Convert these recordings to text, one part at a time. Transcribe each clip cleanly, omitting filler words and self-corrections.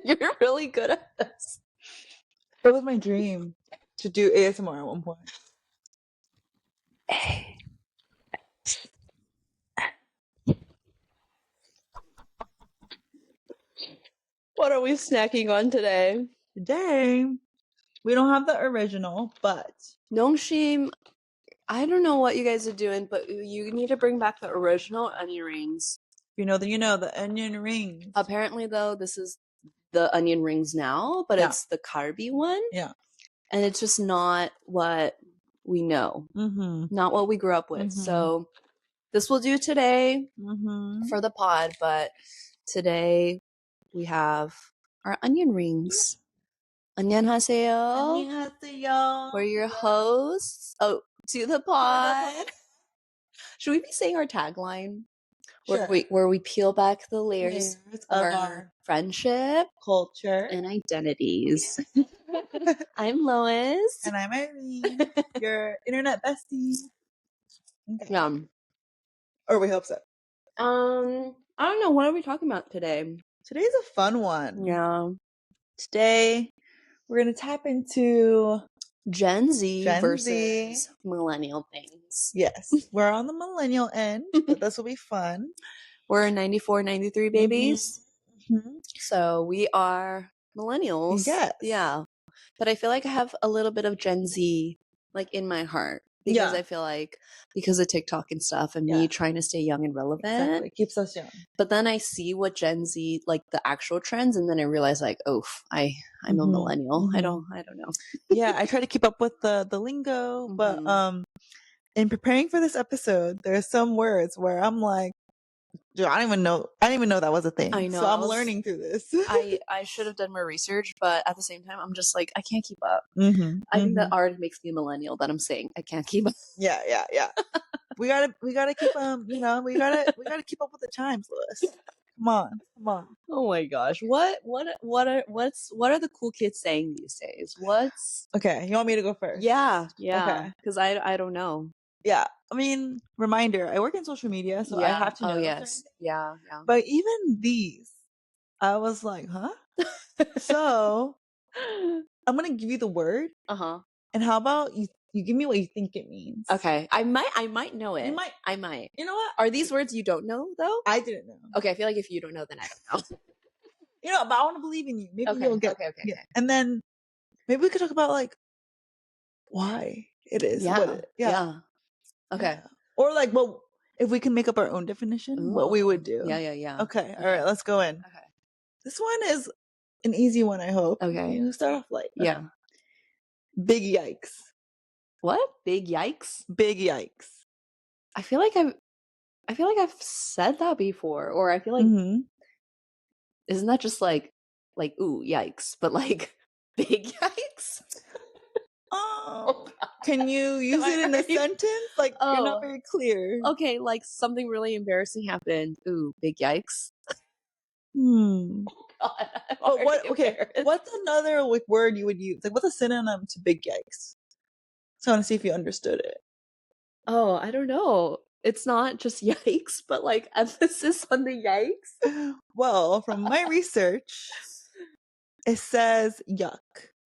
You're really good at this. It was my dream to do ASMR at one point. What are we snacking on today? Today, we don't have the original, but Nongshim, I don't know what you guys are doing, but you need to bring back the original onion rings. you know the onion rings. Apparently, though, this is the onion rings now, but Yeah. it's the carby one. Yeah. And it's just not what we know. Not what we grew up with. So this will do today for the pod, but today we have our onion rings. 안녕하세요. Annyeonghaseyo. We're your hosts. Oh, to the pod. Should we be saying our tagline? Sure. Where we peel back the layers of our friendship, culture, and identities. I'm Lois. And I'm Irene, your internet bestie. Okay. Or we hope so. I don't know. What are we talking about today? Today's a fun one. Yeah. Today, we're going to tap into Gen Z versus millennial things. Yes. We're on the millennial end, but this will be fun. We're 94, 93 babies. So we are millennials. Yes. Yeah. But I feel like I have a little bit of Gen Z like in my heart. Because I feel like because of TikTok and stuff and me trying to stay young and relevant. Exactly. It keeps us young. But then I see what Gen Z, like the actual trends, and then I realize like, I'm a millennial. I don't know. Yeah, I try to keep up with the lingo, but in preparing for this episode, there's some words where I'm like, dude, I didn't even know that was a thing. I know. So I'm learning through this. I should have done more research, but at the same time, I'm just like, I can't keep up. I think that already makes me a millennial that I'm saying I can't keep up. Yeah. we gotta keep we gotta keep up with the times, Louis. Come on. Oh my gosh. What are the cool kids saying these days? Okay, you want me to go first? Yeah. Okay. Because I don't know. Yeah. I mean, reminder, I work in social media, so I have to know. Oh, yes. Yeah. But even these, I was like, huh? So, I'm going to give you the word. And how about you give me what you think it means? Okay. I might know it. You might. I might. You know what? Are these words you don't know, though? I didn't know. Okay, I feel like if you don't know, then I don't know. You know, but I want to believe in you. Maybe you'll get Okay. Yeah. And then, maybe we could talk about, like, why it is what it is. Yeah. Okay. Yeah. Or like, well, if we can make up our own definition, what we would do. Yeah. Okay. All right. Let's go in. Okay. This one is an easy one, I hope. Okay. You start off light. Okay. Yeah. Big yikes. What? Big yikes? Big yikes. I feel like I've said that before, or I feel like isn't that just like ooh yikes, but like big yikes? Can you use it in a sentence? Like, you're not very clear. Okay, like something really embarrassing happened. Ooh, big yikes. God, what's another like word you would use? Like, what's a synonym to big yikes? So I want to see if you understood it. Oh, I don't know. It's not just yikes, but like emphasis on the yikes. Well, from my research, it says yuck.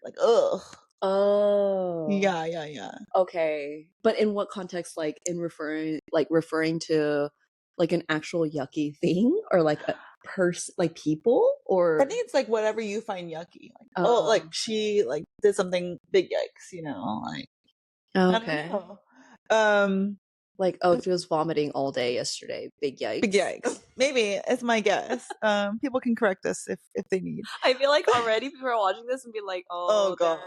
Like, ugh. Oh. Yeah. Okay. But in what context? Like in referring to like an actual yucky thing, or like a person, like people, or I think it's like whatever you find yucky. Like, like she like did something big yikes, you know, like okay. I don't know. Like, she was vomiting all day yesterday. Big yikes. Big yikes. Maybe it's my guess. People can correct us if they need. I feel like already people are watching this and be like, oh god.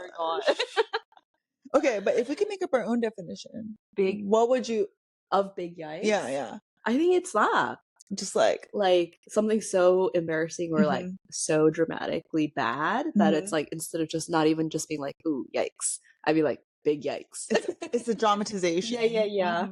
Okay, but if we can make up our own definition, what would you of big yikes? Yeah. I think it's that. Just like something so embarrassing or like so dramatically bad that it's like instead of just not even just being like, ooh, yikes, I'd be like, big yikes. It's a dramatization. Yeah.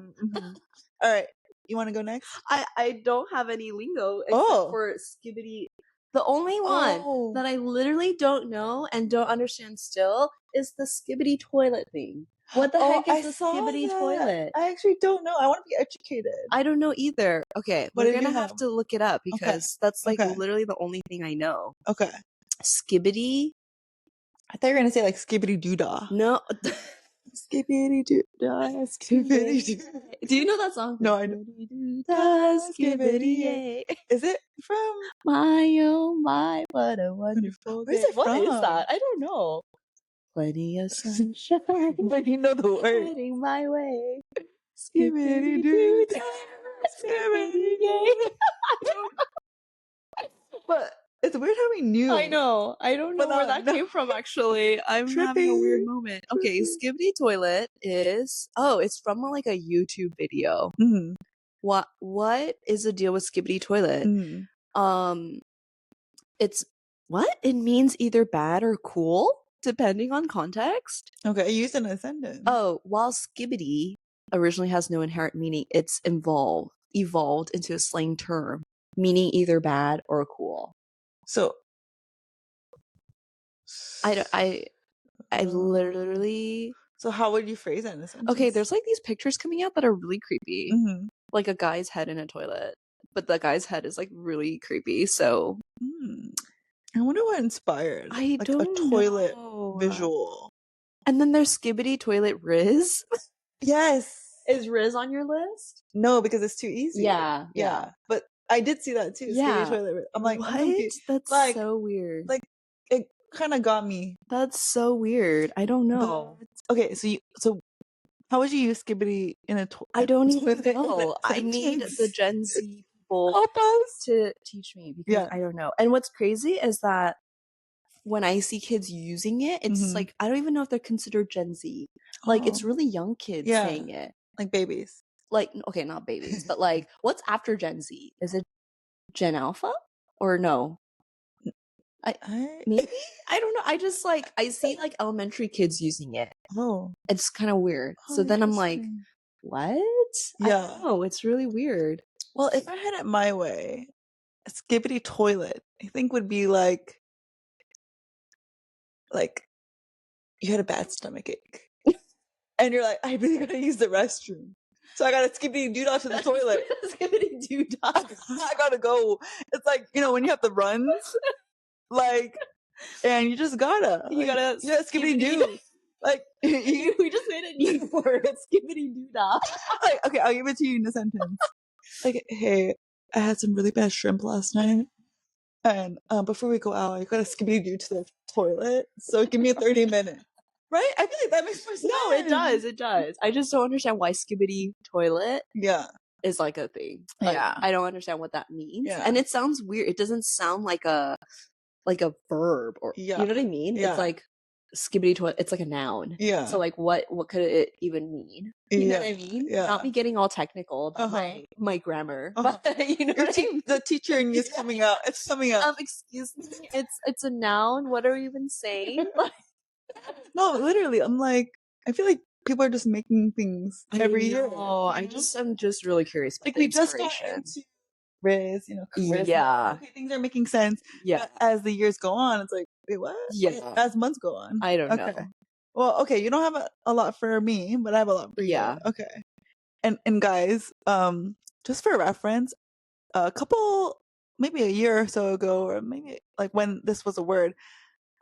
All right. You want to go next? I don't have any lingo except for Skibity. The only one that I literally don't know and don't understand still is the Skibity toilet thing. What the heck is the Skibity toilet? I actually don't know. I want to be educated. I don't know either. Okay, we're gonna have to look it up because that's like literally the only thing I know. Okay. Skibity. I thought you were gonna say like Skibity Doodah. No. Skibity Doodah, Skibity Doodah. Do you know that song? No, I don't. Skibity. Is it from My oh my, what a wonderful Where's day. it What from? is that? I don't know. Plenty of sunshine. But you know the word. Heading my way. Skibity Doodah, Skibity Doodah. But it's weird how we knew. I know. I don't know where that came from, actually. I'm having a weird moment. Okay, Skibity Toilet is... Oh, it's from like a YouTube video. Mm-hmm. What is the deal with Skibity Toilet? Mm-hmm. It's... What? It means either bad or cool, depending on context. Okay, I used it in a sentence. Oh, while Skibity originally has no inherent meaning, it's evolved into a slang term, meaning either bad or cool. So I literally... So how would you phrase that in a sentence? Okay, there's like these pictures coming out that are really creepy. Mm-hmm. Like a guy's head in a toilet. But the guy's head is like really creepy, so... I wonder what inspired a toilet visual. And then there's Skibity Toilet Riz. Yes. Is Riz on your list? No, because it's too easy. Yeah. But I did see that too. Yeah. Skibity Toilet Riz. I'm like, what? That's like, so weird. Like, it kind of got me. That's so weird. I don't know. But, okay, so how would you use Skibity in a toilet? I don't even know. I need the Gen Z people to teach me because I don't know. And what's crazy is that when I see kids using it, it's like, I don't even know if they're considered Gen Z. Like, it's really young kids saying it. Like babies. Like, okay, not babies, but like, what's after Gen Z? Is it Gen Alpha? Or no? Maybe? I don't know. I just like, I see like elementary kids using it. Oh. It's kind of weird. So then I'm like, what? Yeah. I don't know. It's really weird. Well, if I had it my way, a Skibity Toilet, I think would be like you had a bad stomach ache. And you're like, I really gotta use the restroom. So I gotta Skibity Doodah to the toilet. Skibity Doodah. I gotta go. It's like, you know, when you have the runs, like, and you just gotta. You gotta Skibity Doo. Like, we just made a new word. It's Skibity Doodah. Like, okay, I'll give it to you in a sentence. Like, hey, I had some really bad shrimp last night. And before we go out, I gotta Skibity Doo to the toilet. So give me a 30 minutes. Right? I feel like that makes more sense. No, it does. I just don't understand why Skibity Toilet is like a thing. Like, I don't understand what that means. Yeah. And it sounds weird. It doesn't sound like a verb or you know what I mean? Yeah. It's like Skibity Toilet, it's like a noun. Yeah. So like what could it even mean? You know what I mean? Yeah. Not me getting all technical about my grammar. But you know what I mean? The teacher in you is coming out. It's coming out. Excuse me. It's a noun. What are we even saying? No, literally, I'm like, I feel like people are just making things every year. Oh, I'm just really curious. Like we just got into Riz, you know, charisma. Yeah. Okay, things are making sense. Yeah. But as the years go on, it's like, wait, what? Yeah. As months go on. I don't know. Well, okay, you don't have a lot for me, but I have a lot for you. Yeah. Okay. And guys, just for reference, a couple, maybe a year or so ago, or maybe like when this was a word,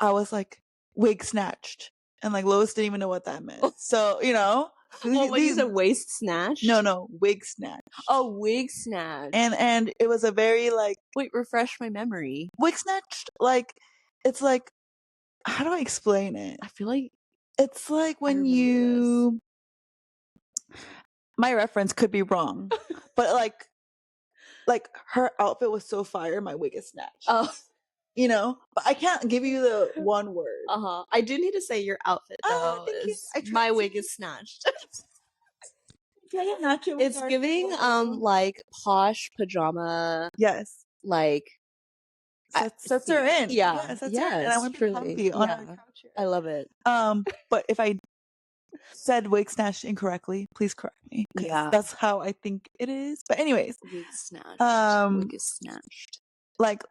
I was like, wig snatched, and like Lois didn't even know what that meant. So you know, these are waist snatched. No, wig snatch. Oh, wig snatch. And it was a very like. Wait, refresh my memory. Wig snatched, like it's like, how do I explain it? I feel like it's like when you. My reference could be wrong, but like her outfit was so fire, my wig is snatched. Oh. You know, but I can't give you the one word. I do need to say your outfit though. My wig is snatched. It's giving like posh pajama. Yes. Like sets her in. Yeah. Sets her in. And I want to be comfy on our couch here. I love it. But if I said wig snatched incorrectly, please correct me. Yeah. That's how I think it is. But anyways. Wig snatched. Wig is snatched. Like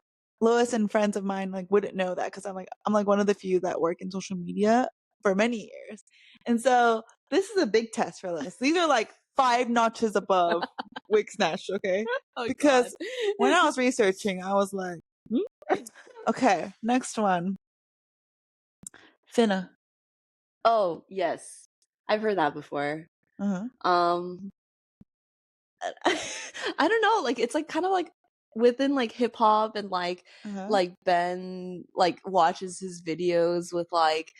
Lois and friends of mine like wouldn't know that because I'm like one of the few that work in social media for many years, and so this is a big test for Lois. These are like 5 notches above wig snatch, okay? Because when I was researching, I was like, Okay, next one. Finna. Oh, yes. I've heard that before. Uh-huh. I don't know, like it's like kind of like within like hip hop and like Ben like watches his videos with like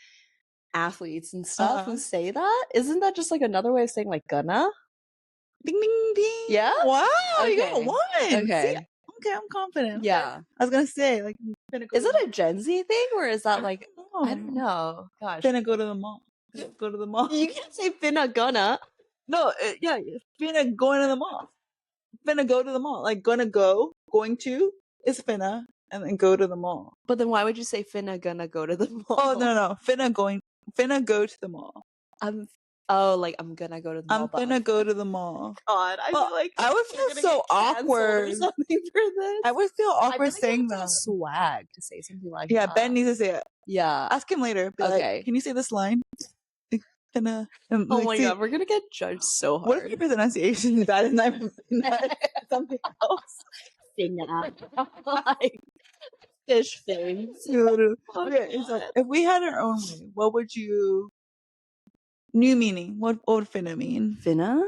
athletes and stuff who say that. Isn't that just like another way of saying like gonna? Ding ding ding. Yeah? Wow, Okay. you got one. Okay. See? Okay, I'm confident. Yeah. Okay. I was gonna say, like, is it a Gen Z thing or is that like I don't know. Gosh. Finna go to the mall. Go to the mall. You can't say finna gonna. No, yeah, finna going to the mall. Finna go to the mall. Like going to is finna, and then go to the mall. But then why would you say finna gonna go to the mall? Oh no, finna go to the mall. Like I'm gonna go to the mall. I'm finna go to the mall. God, I feel like I would feel so awkward or something for this. I would feel awkward saying that. Swag to say something like that. Yeah, Ben needs to say it. Yeah, ask him later. Be like, can you say this line? Finna. Oh my god, we're gonna get judged so hard. What if your pronunciation is bad and I'm something else? Finna. Like fish things. Okay, so if we had our own way, what would you? New meaning. What would finna mean? Finna?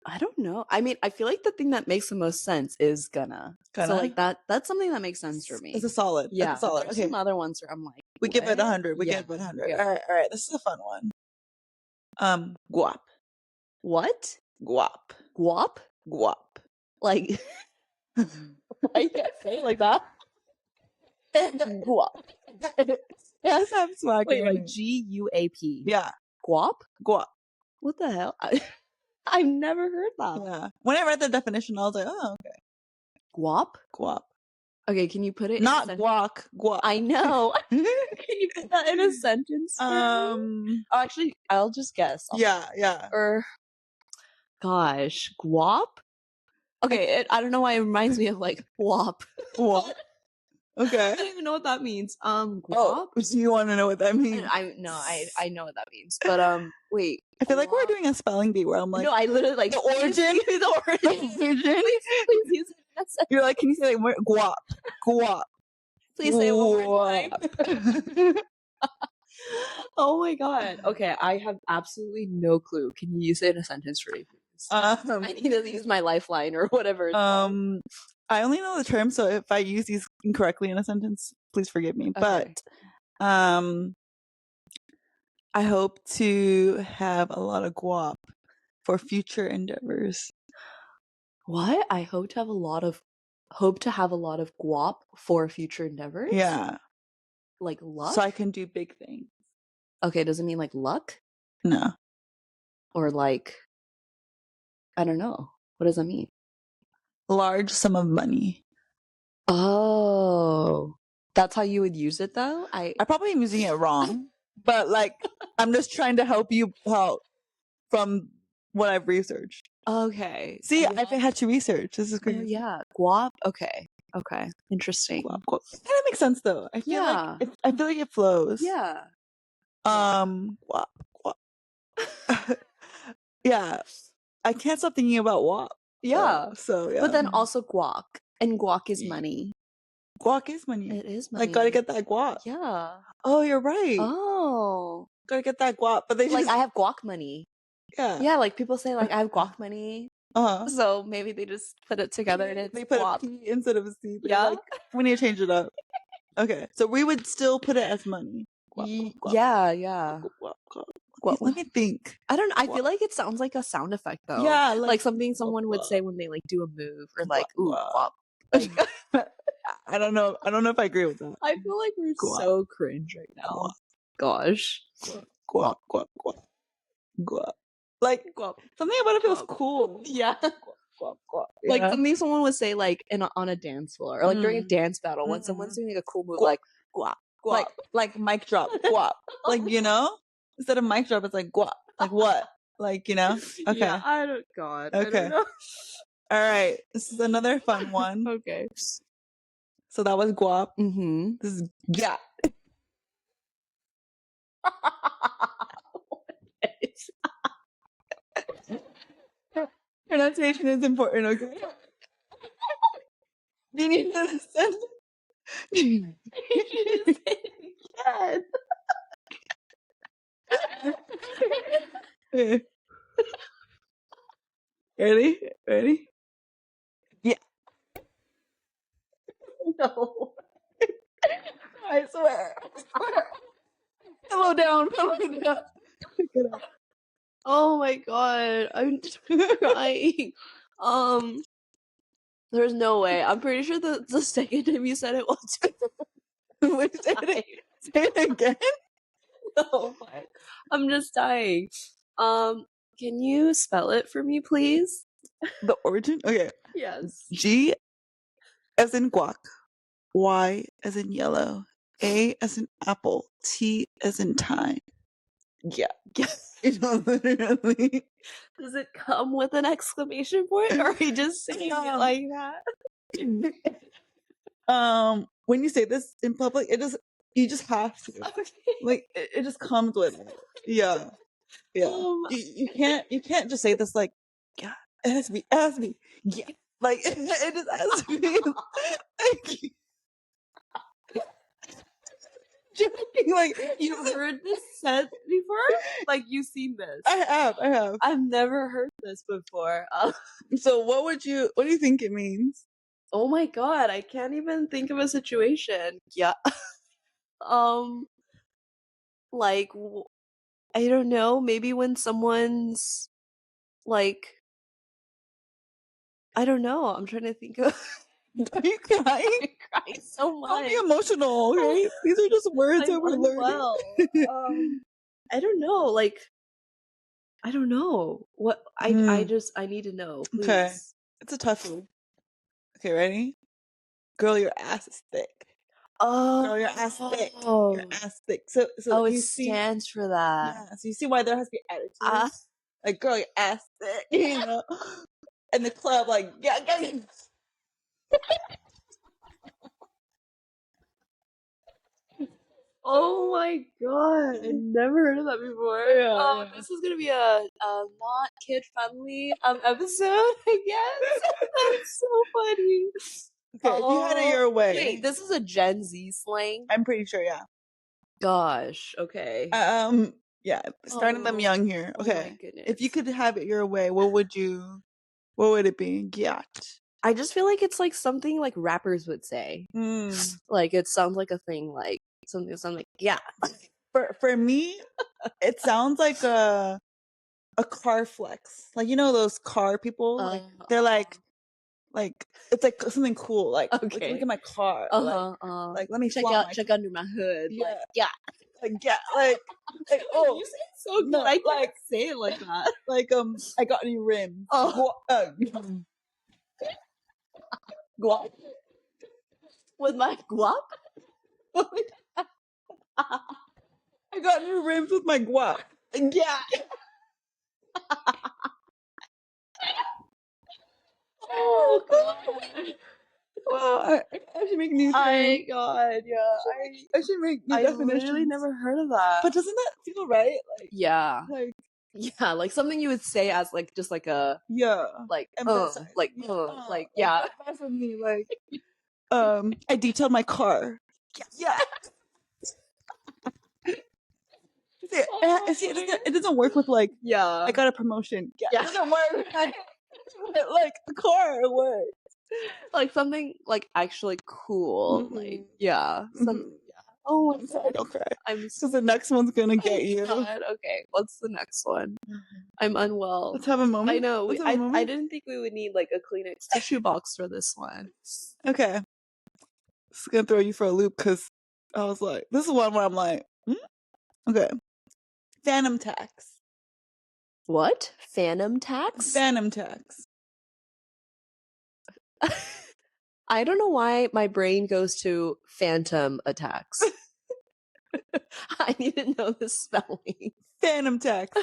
I don't know. I mean, I feel like the thing that makes the most sense is gonna. So like that's something that makes sense for me. It's a solid. Yeah. That's a solid. Okay. Some other ones where I'm like, we give it 100. We give it 100. Yeah. All right. This is a fun one. Guap. What? Guap. Guap? Guap. Like, I can't say it like that. Guap. Yes, I'm swag. Wait, like GUAP. Yeah. Guap? Guap. What the hell? I've never heard that. Yeah. When I read the definition, I was like, oh, okay. Guap? Guap. Okay, can you put it not guac? Guap. I know. Can you put that in a sentence? Actually, I'll just guess. Yeah. Or, gosh, guap? Okay, I don't know why it reminds me of like guap. Guap. Okay. I don't even know what that means. Guap? Oh, so you want to know what that means? I know what that means. But wait. I feel like we're doing a spelling bee where I'm like, no, I literally like the origin. The origin. Please use it. You're like, can you say like guap? Guap. Please say it one more time. Oh my god. Okay, I have absolutely no clue. Can you use it in a sentence for me, please? I need to use my lifeline or whatever. I only know the term, so if I use these incorrectly in a sentence, please forgive me. Okay. But I hope to have a lot of guap for future endeavors. What? I hope to have a lot of guap for future endeavors? Yeah. Like luck? So I can do big things. Okay, does it mean like luck? No. Or like, I don't know. What does that mean? Large sum of money. Oh. That's how you would use it though? I probably am using it wrong. But like, I'm just trying to help you out from what I've researched. Okay. See, I've had to research. This is crazy. Yeah. Guap? Okay. Interesting. Guap. Kind of makes sense though. I feel like it flows. Yeah. Guap. Yeah. I can't stop thinking about guap. Yeah. So yeah. But then also guac. And guac is money. Guac is money. It is money. Like, gotta get that guap. Yeah. Oh, you're right. Oh. Gotta get that guap. But they just... Like, I have guac money. Yeah. Yeah, like people say like I have guac money. So maybe they just put it together and it's they put guap. a P instead of a C. Yeah. Like, we need to change it up. Okay. So we would still put it as money. Guap. Yeah. Guap. Let me think. I don't know. I feel like it sounds like a sound effect though. Yeah. Like something someone would say when they like do a move or like, ooh, guap. I don't know. I don't know if I agree with that. I feel like we're so cringe right now. Gosh. Guap. Like, something about it feels cool. Yeah. Guap. Like something someone would say like on a dance floor or like during a dance battle when someone's doing like a cool move like guap. Like mic drop. Guap. Like, you know? Instead of mic drop, it's like guap. Like what? Like, you know? Okay. Yeah, Okay. I don't know. All right. This is another fun one. Okay. So that was guap. Mm-hmm. This is GYAT. Pronunciation is important, okay? Do you need an sentence? Do You just say it again. Ready? Yeah. No. I swear. Pillow down. Oh my god, I'm crying. There's no way. I'm pretty sure the second time you said it was. Wait, say it again. No, I'm just dying. Can you spell it for me, please? The origin? Okay. Yes. G as in guac, Y as in yellow, A as in apple, T as in time. Yeah. Literally. Does it come with an exclamation point, or are you just saying it like that? When you say this in public, you just have to. Okay. Like it just comes with it. Yeah. You can't just say this like, yeah, it has to be, yeah. Like it just has to be like joking. Like you've heard this said before? Like you've seen this? I have. I've never heard this before. So what do you think it means? Oh my god, I can't even think of a situation. Yeah. Like I don't know, maybe when someone's like I don't know, I'm trying to think of Are you crying? I'm crying so much. Don't be emotional, okay? These are just words that we're learning. I don't know, like I don't know. What I need to know, please. Okay. It's a tough one. Okay, ready? Girl, your ass is thick. Oh, girl, your ass thick. Your ass thick. So it stands for that. Yeah. So you see why there has to be attitude. Like, girl, your ass thick. You know. And the club, like, yeah. Oh my god, I never heard of that before. Yeah. This is gonna be a not kid friendly episode, I guess. That's so funny. Okay, if you had it your way. Wait, this is a Gen Z slang? I'm pretty sure, yeah. Gosh, okay. Yeah, starting them young here. Okay. Oh my goodness. If you could have it your way, what would it be? GYAT. I just feel like it's like something like rappers would say. Like it sounds like a thing, like something like yeah. For me, it sounds like a car flex. Like, you know those car people? Like, they're like it's like something cool. Like, look at my car. Like let me check under my hood. Yeah. Like, yeah. Like, yeah, like oh, you say it so good. No, I can't say it like that. Like I got new rims. Guap. With my guap? I got new rims with my guap. Yeah. Oh god. Well, I should make new things. God, yeah. I should make new definitions. I literally never heard of that. But doesn't that feel right? Like, yeah. Like, yeah, like something you would say as like just like a like like yeah. That's with me. Like I detailed my car. Yeah. See, it doesn't work with like I got a promotion. Yeah. It doesn't work. Like a car works. Like something like actually cool. Like something. Oh, I'm sorry. Don't cry. Because the next one's gonna get you. God. Okay, what's the next one? I'm unwell. Let's have a moment. I know. I didn't think we would need like a Kleenex tissue box for this one. Okay. It's gonna throw you for a loop because I was like, this is one where I'm like, okay. Phantom tax. What? Phantom tax? Phantom tax. I don't know why my brain goes to phantom attacks. I need to know the spelling. Phantom tax.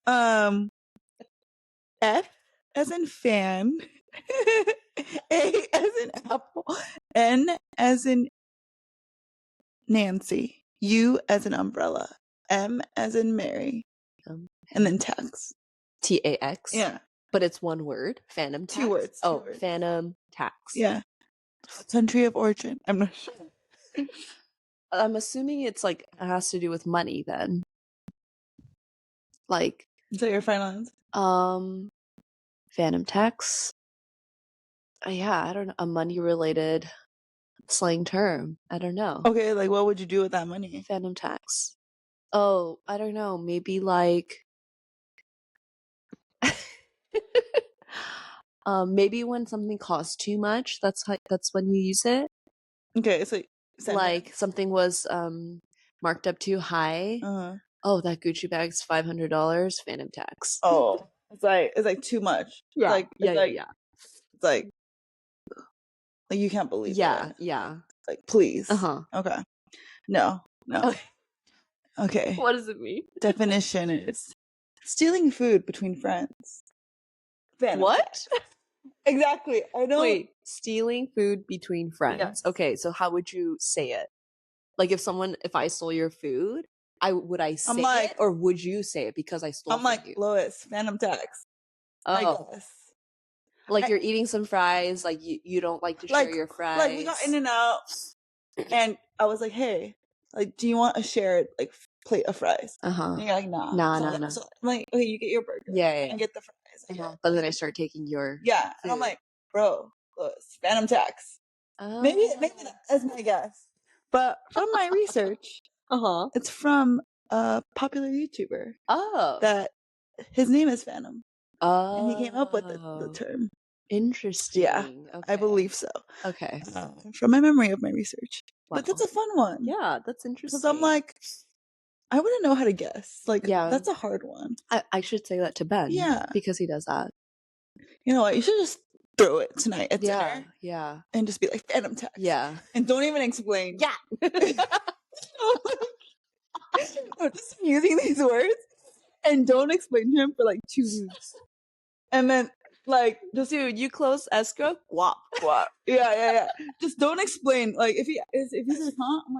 F as in fan. A as in apple. N as in Nancy. U as in umbrella. M as in Mary. And then tax. TAX? Yeah. But it's one word. Phantom tax? Two words. Phantom tax. Yeah. Country of origin. I'm not sure. I'm assuming it's like it has to do with money then. Like, so your final answer? Phantom tax. Yeah, I don't know. A money related slang term. I don't know. Okay, like what would you do with that money? Phantom tax. Oh, I don't know. Maybe like maybe when something costs too much, that's when you use it. Okay, so like something was marked up too high. Oh, that Gucci bag's $500. Phantom tax. Oh, it's like too much. Yeah, It's like you can't believe it. Yeah. Like, please. Okay. No. Okay. What does it mean? Definition is stealing food between friends. Phantom what? tax. Exactly. I know. Wait, stealing food between friends. Yes. Okay, so how would you say it? Like if I stole your food, would I say it, or would you say it because I stole? I'm like, you? Lois, phantom tax. Oh. I guess. Like you're eating some fries, like you don't like to share your fries. Like we got in and out, and I was like, hey, like, do you want a shared like plate of fries? And you're like, nah. So I'm like, okay, you get your burger. Yeah. And get the fries. But then I start taking your food. And I'm like, bro, Lois, phantom tax. Maybe that's my guess. But from my research, it's from a popular YouTuber. That his name is Phantom. And he came up with the term. Interesting. Yeah, okay. I believe so. Okay. From my memory of my research. Wow. But that's a fun one. Yeah, that's interesting. Because I'm like, I wouldn't know how to guess. Like, that's a hard one. I should say that to Ben. Yeah. Because he does that. You know what? You should just throw it tonight at dinner. Yeah. And just be like, phantom tax. Yeah. And don't even explain. Yeah. No, just using these words and don't explain to him for like 2 weeks. And then like, just dude, you close escrow? Guap. Yeah. Just don't explain. Like if he's like, huh? I'm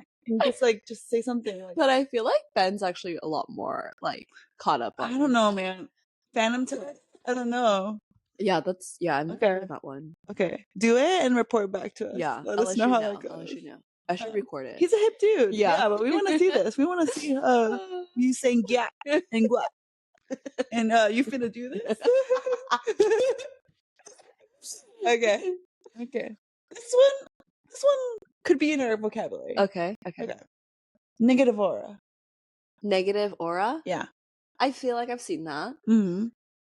like, just say something. Like, but I feel like Ben's actually a lot more like caught up on. I don't know, man. Phantom tax? I don't know. Yeah, I'm okay with that one. Okay. Do it and report back to us. Yeah. Let us know how that goes. I'll let you know. I should record it. He's a hip dude. Yeah, but we want to see this. We want to see you saying GYAT and Guap. And you finna do this? Okay. This one could be in our vocabulary. Okay. Negative aura. Negative aura? Yeah. I feel like I've seen that.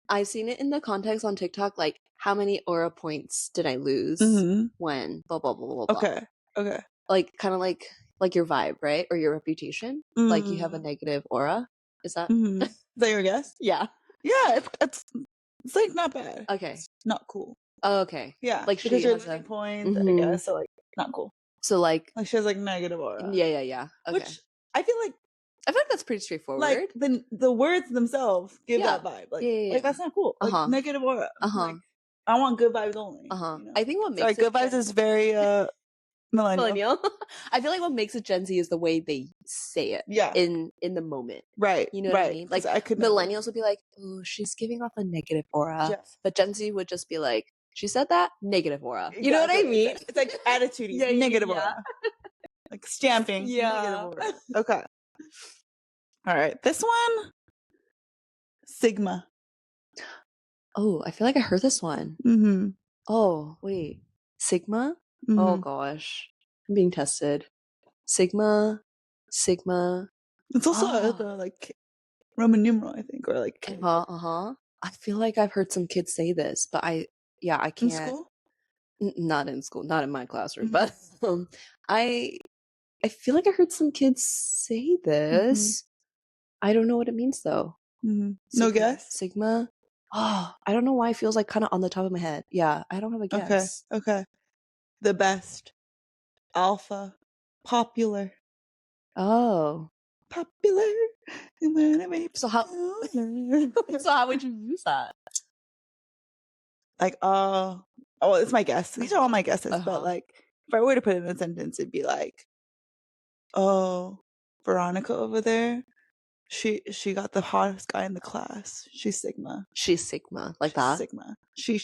I've seen it in the context on TikTok, like how many aura points did I lose when blah blah blah blah blah. Okay. Like kind of like your vibe, right? Or your reputation. Like you have a negative aura. Is that is that your guess? Yeah. Yeah, it's like not bad. Okay. It's not cool. Oh, okay. Yeah. Like because you're losing points, I guess, so like not cool. So like she has like negative aura. Yeah. Okay. Which I feel like that's pretty straightforward. Like the words themselves give that vibe. Like, like that's not cool. Like negative aura. Like, I want good vibes only. You know? I think what makes good vibes is very millennial. I feel like what makes it Gen Z is the way they say it. Yeah. In the moment. Right. You know what I mean? Like millennials would be like, oh, she's giving off a negative aura. Yes. But Gen Z would just be like, she said that? Negative aura. Exactly. You know what I mean? It's like attitude. Negative aura. Like stamping. Negative aura. Okay. All right. This one. Sigma. Oh, I feel like I heard this one. Oh, wait. Sigma? Oh gosh. I'm being tested. Sigma. It's also the like Roman numeral, I think, or like I feel like I've heard some kids say this, but I can't. In school? Not in school, not in my classroom, but I feel like I heard some kids say this. I don't know what it means though. No guess? Sigma. Oh, I don't know why it feels like kind of on the top of my head. Yeah, I don't have a guess. Okay. The best. Alpha. Popular. Oh. Popular. So how would you use that? Like, it's my guess. These are all my guesses, but like, if I were to put it in a sentence, it'd be like, oh, Veronica over there, she got the hottest guy in the class. She's Sigma. Like that. Sigma. She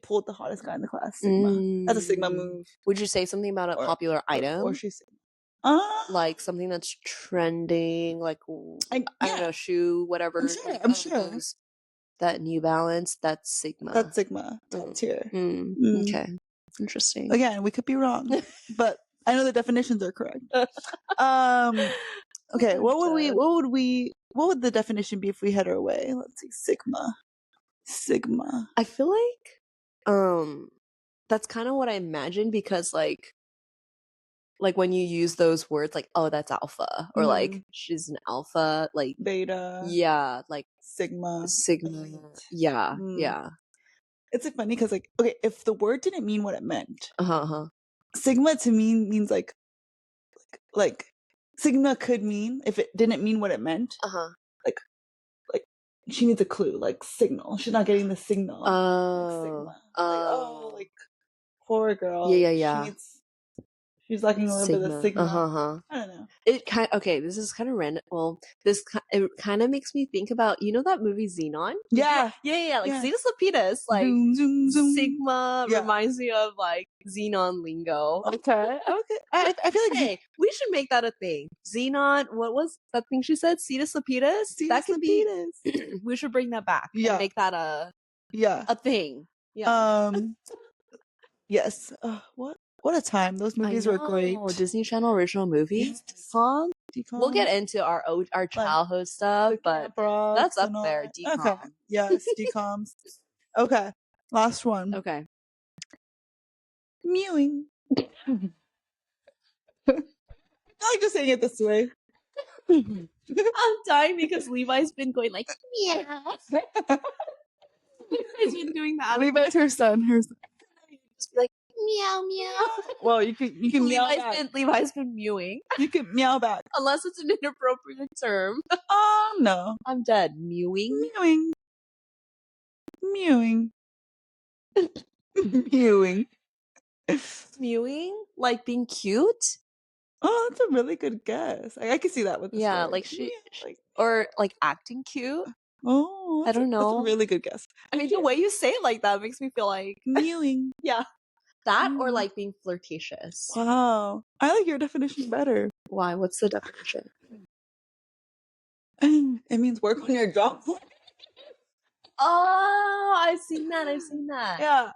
pulled the hottest guy in the class. Sigma. That's a Sigma move. Would you say something about a popular item? Or she's Sigma. Like something that's trending, like I don't know, shoe, whatever. I'm sure. That New Balance, that's Sigma. That's Sigma. Top tier. Okay. Interesting. Again, we could be wrong, but I know the definitions are correct. Okay, what would the definition be if we had our way? Let's see, Sigma. I feel like that's kind of what I imagined, because like when you use those words, like, oh, that's alpha, or like she's an alpha, like beta. Yeah, like Sigma. Yeah. It's like funny because, like, okay, if the word didn't mean what it meant, Sigma to me means like Sigma could mean, if it didn't mean what it meant, like she needs a clue, like signal. She's not getting the signal. Like Sigma. Like poor girl. Yeah. She's lacking a little bit of signal. I don't know. This is kind of random. Well, it kind of makes me think about, that movie Xenon? Yeah. Like Zetas Lapidus, like zoom. Sigma reminds me of like Xenon lingo. Okay. I feel like hey, we should make that a thing. Xenon, what was that thing she said? Cetus Lapidus? That could be. We should bring that back. And make that a thing. Yeah. Yes. What a time. Those movies were great. Disney Channel original movies. Decom. We'll get into our childhood stuff, but that's up there. Decom. Okay. Yes, decoms. Okay. Last one. Okay. Mewing. I like just saying it this way. I'm dying because Levi's been going like, meow. Levi's been doing that. Levi's her son. Just be like, meow meow. Well, you can meow back. Levi's been mewing. You can meow back. Unless it's an inappropriate term. No. I'm dead. Mewing. Mewing. Mewing? Like being cute? Oh, that's a really good guess. I can see that with the story. Like or like acting cute. Oh, I don't know. That's a really good guess. I mean, the way you say it like that makes me feel like mewing. Yeah. That or like being flirtatious. Wow. I like your definition better. Why? What's the definition? It means work on your job. Oh, I've seen that. Yeah.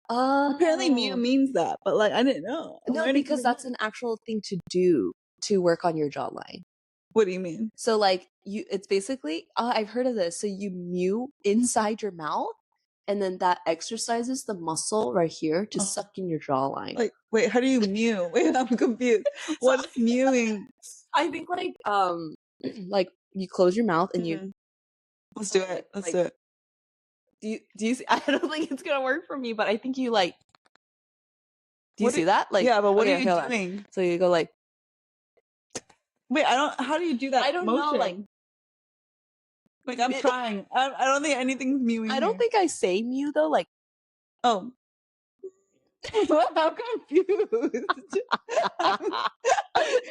Apparently mew means that, but like I didn't know. No, because that's an actual thing to do to work on your jawline. What do you mean? So like it's basically, I've heard of this. So you mew inside your mouth, and then that exercises the muscle right here to suck in your jawline. Like, wait, how do you mew? Wait, I'm confused. What's mewing? I think like you close your mouth and you. Let's do it. Let's do it. Do you see? I don't think it's gonna work for me, but I think you like. Do you see that? Like, yeah, but what are you doing? So you go like. Wait, how do you do that? I don't know. Like I'm trying. I don't think anything's mewing. I don't think I say mew though. Like, oh. I'm confused.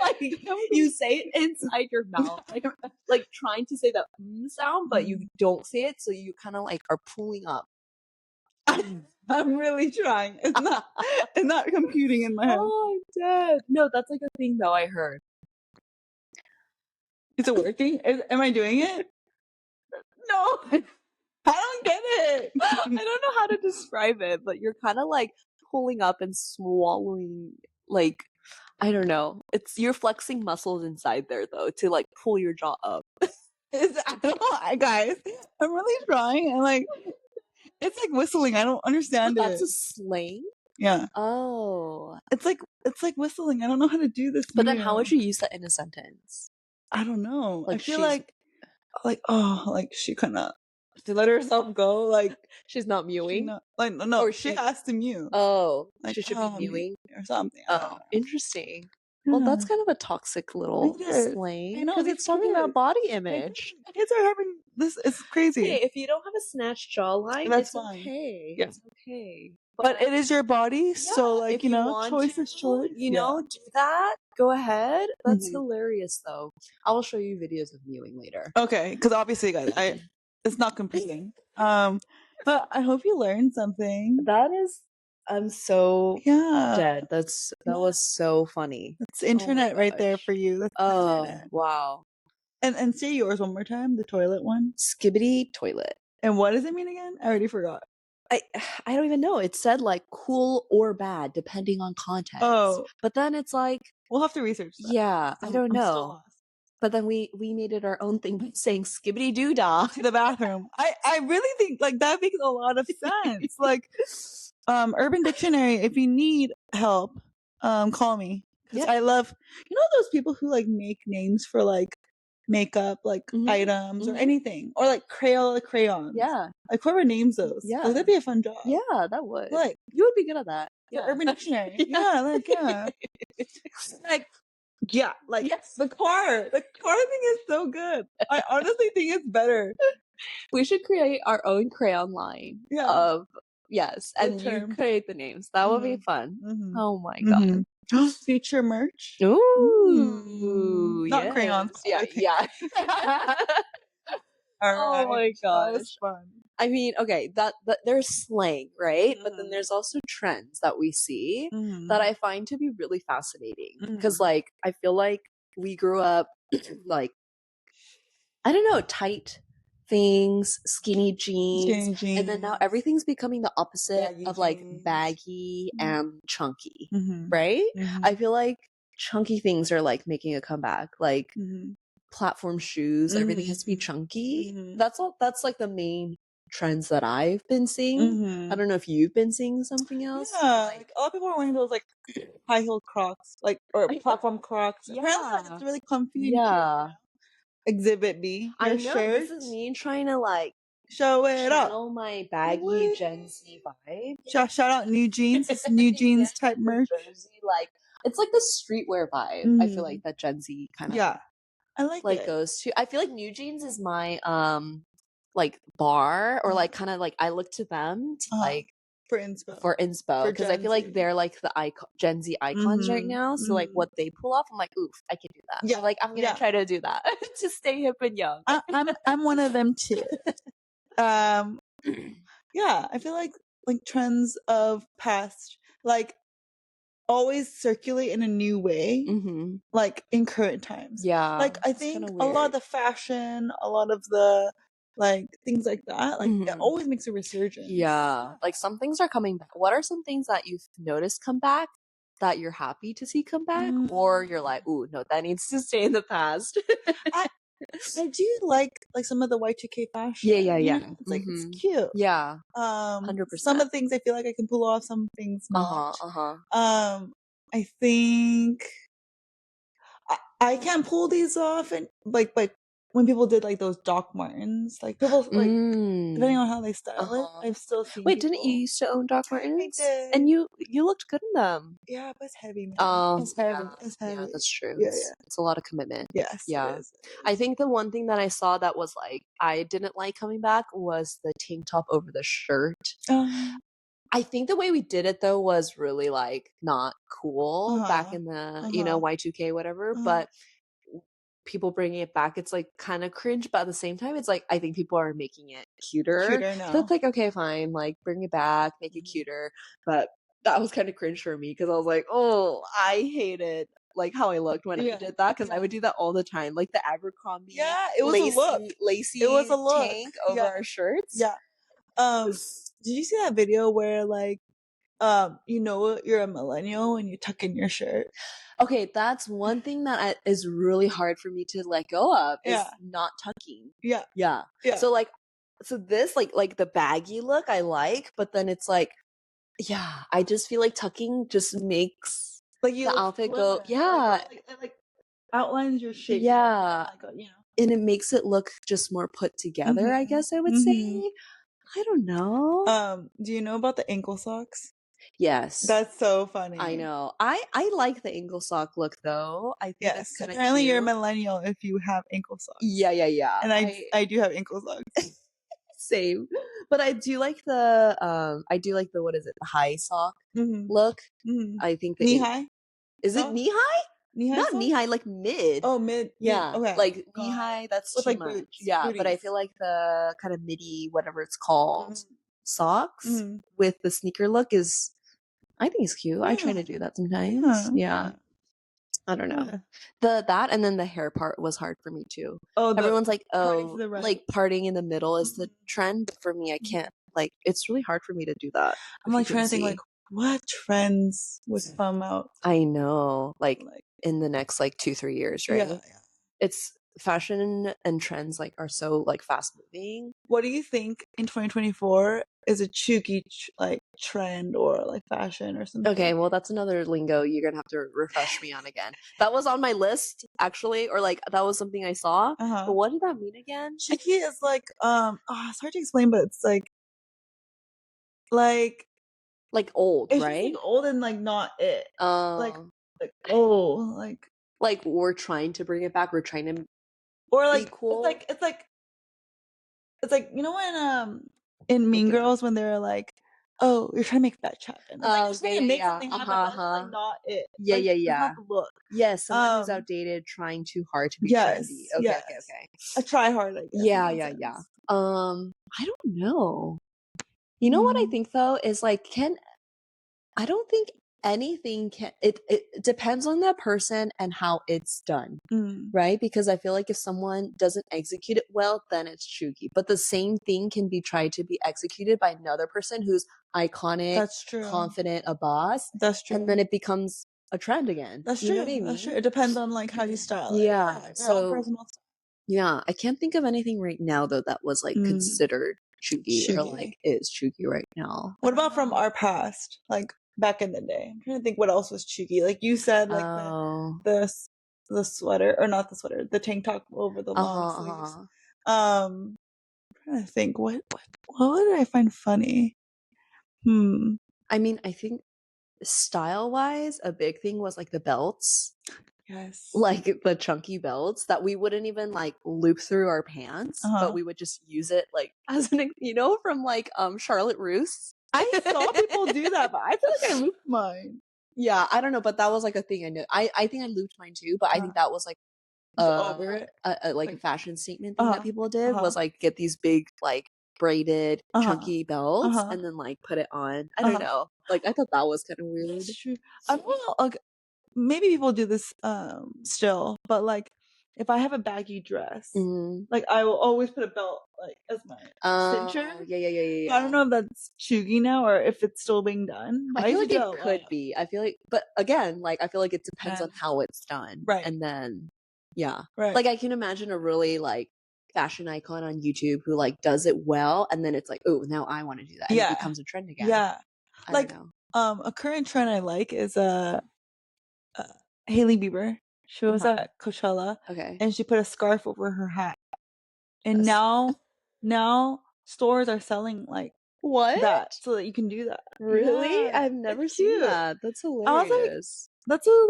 Like you say it inside your mouth, like trying to say the sound, but you don't say it, so you kind of like are pulling up. I'm really trying. It's not computing in my head. Oh, I'm dead. No, that's like a thing though. I heard. Is it working? Am I doing it? No, I don't get it. I don't know how to describe it, but you're kind of like pulling up and swallowing, like, I don't know. You're flexing muscles inside there though to like pull your jaw up. Guys, I'm really trying, and like it's like whistling. I don't understand it. That's a slang? Yeah. Oh. It's like whistling. I don't know how to do this. But then how would you use that in a sentence? I don't know. Like I feel like she couldn't. She let herself go. Like she's not mewing. No. Or she has to mew. Oh, like, she should be mewing or something. Oh, interesting. Well, that's kind of a toxic little slang because it's talking about body image. Kids are having this. It's crazy. Hey, if you don't have a snatched jawline, that's fine. Okay. Yeah. It's okay. But it is your body, so like choice is choice. Do that. Go ahead. That's hilarious, though. I will show you videos of mewing later. Okay, because obviously, guys, it's not competing. But I hope you learned something. That is I'm so dead. That was so funny. That's internet right there for you. That's internet. Wow. And say yours one more time, the toilet one. Skibity toilet. And what does it mean again? I already forgot. I don't even know. It said like cool or bad depending on context. Oh. But then it's like, we'll have to research that. Yeah, I don't know. But then we made it our own thing by saying skibbity doo dah to the bathroom. I really think like that makes a lot of sense. Like Urban Dictionary, if you need help, call me. Because I love those people who like make names for like makeup, like items or anything. Or like crayons. Yeah. Like whoever names those. Yeah. Like, that'd be a fun job. Yeah, that would. Like you would be good at that. For Urban Dictionary. yeah. Like yeah, like the car thing is so good. I honestly think it's better. We should create our own crayon line of and you create the names. That would be fun. Oh my god. Future merch. Ooh, not crayons. Yeah. All right. Oh my gosh. That was fun. I mean, okay, that there's slang, right? But then there's also trends that we see that I find to be really fascinating. Because like I feel like we grew up like I don't know, tight things, skinny jeans, and then now everything's becoming the opposite of like baggy and chunky, right? I feel like chunky things are like making a comeback, like platform shoes, everything has to be chunky. That's like the main trends that I've been seeing. I don't know if you've been seeing something else. Yeah, like a lot of people are wearing those like high heel Crocs, like or platform Crocs. Apparently, it's really comfy. Yeah. Exhibit B. Your shirt. This is me trying to like show it up. Channel my baggy Gen Z vibe. Shout out New Jeans. It's New Jeans type merch. Jersey, like it's like the streetwear vibe. I feel like that Gen Z kind of I like it. Goes to. I feel like New Jeans is my like bar or like kind of like I look to them to like for inspo because I feel like they're like the Gen Z icons right now. So like what they pull off, I'm like, oof, I can do that. Yeah, like I'm gonna try to do that to stay hip and young. I'm one of them too. Yeah, I feel like trends of past like always circulate in a new way, like in current times. Yeah, like I think a lot of the fashion, a lot of the like things like that, like it always makes a resurgence. Yeah, like some things are coming back. What are some things that you've noticed come back that you're happy to see come back, or you're like, ooh, no, that needs to stay in the past? I do like some of the Y2K fashion. Yeah. It's like it's cute. Yeah. 100%. Some of the things I feel like I can pull off, some things not. I think I can't pull these off, and like when people did like those Doc Martens, like people like depending on how they style it, I've still seen. Wait, didn't you used to own Doc Martens? I did, and you looked good in them. Yeah, but it's heavy, man. It's heavy. Yeah, it's heavy. Yeah, that's true. Yeah, it's a lot of commitment. Yes. Yeah. It is. I think the one thing that I saw that was like I didn't like coming back was the tank top over the shirt. I think the way we did it though was really like not cool back in the Y2K whatever, but people bringing it back, it's like kind of cringe, but at the same time it's like I think people are making it cuter now. So it's like, okay, fine, like bring it back, make it cuter, but that was kind of cringe for me because I was like, oh, I hated like how I looked when I did that because I would do that all the time, like the Abercrombie it was a look. Lacy it was a look. tank over our shirts. Did you see that video where like you're a millennial when you tuck in your shirt? Okay, that's one thing that is really hard for me to let go of is not tucking. Yeah. So like, this like the baggy look I like, but then it's like, I just feel like tucking just makes like the outfit go. It like outlines your shape. Yeah, and it makes it look just more put together. I guess I would say. I don't know. Do you know about the ankle socks? Yes. That's so funny. I know. I like the ankle sock look though. I think that's kind of apparently cute. You're a millennial if you have ankle socks. Yeah. And I do have ankle socks. Same. But I do like the what is it? The high sock look. I think knee high? Is it knee high? Not knee high, like mid. Oh, mid. Yeah. Okay. Like knee high, that's with too like much. boots, Yeah, booties. but I feel like the kind of midi, whatever it's called, socks with the sneaker look is I think it's cute. I try to do that sometimes. Yeah. I don't know. That and then the hair part was hard for me too. Everyone's like, oh, like parting in the middle is the trend. But for me, I can't. Like, it's really hard for me to do that. I'm like trying to think like what trends would come out. I know, like in the next like 2-3 years, right? Yeah. It's fashion and trends like are so like fast moving. What do you think in 2024 is a cheugy like trend or like fashion or something? Okay, well that's another lingo you're gonna have to refresh me on again. That was on my list actually, or like that was something I saw. But what did that mean again? Cheugy is like it's hard to explain, but it's like old, it's right? Just, like, old and like not it. Like we're trying to bring it back. We're trying to or like be cool. It's like you know when in Mean Girls when they're like, oh, you're trying to make fetch happen. Like, trying to make something happen, but it's like not it. Yeah, like, yeah. Not the look. Yes, someone who's outdated, trying too hard to be trendy. Okay. A try hard, I guess. Yeah. I don't know. You know what I think though is like, I don't think anything can. It depends on that person and how it's done, right? Because I feel like if someone doesn't execute it well, then it's cheugy. But the same thing can be tried to be executed by another person who's iconic, that's true, confident, a boss. That's true, and then it becomes a trend again. That's true. You know what I mean? That's true. It depends on like how you style. Yeah. So yeah, I can't think of anything right now though that was like considered cheugy or like is cheugy right now. What about from our past, like back in the day? I'm trying to think what else was cheugy. Like you said, like the sweater or not the sweater, the tank top over the long sleeves. I'm trying to think what did I find funny? I mean, I think style wise, a big thing was like the belts. Yes. Like the chunky belts that we wouldn't even like loop through our pants, but we would just use it like as an, from like Charlotte Russe. I saw people do that, but I feel like I looped mine. Yeah, I don't know, but that was like a thing I knew. I think I looped mine too, but I think that was like over it, like a fashion statement thing that people did was like get these big like braided chunky belts and then like put it on. I don't know. Like I thought that was kind of weird. That's true. I don't know. Like maybe people do this still, but like if I have a baggy dress, like I will always put a belt like as my cincher. Yeah. I don't know if that's cheugy now or if it's still being done. I feel like it could be. I feel like, but again, like I feel like it depends on how it's done, right? And then like I can imagine a really like fashion icon on YouTube who like does it well, and then it's like, oh, now I want to do that, and it becomes a trend again. Yeah, like a current trend I like is Hailey Bieber. She was at Coachella, and she put a scarf over her hat, and now stores are selling like that so that you can do that. Really? I've never seen that. That's hilarious. I was like, that's so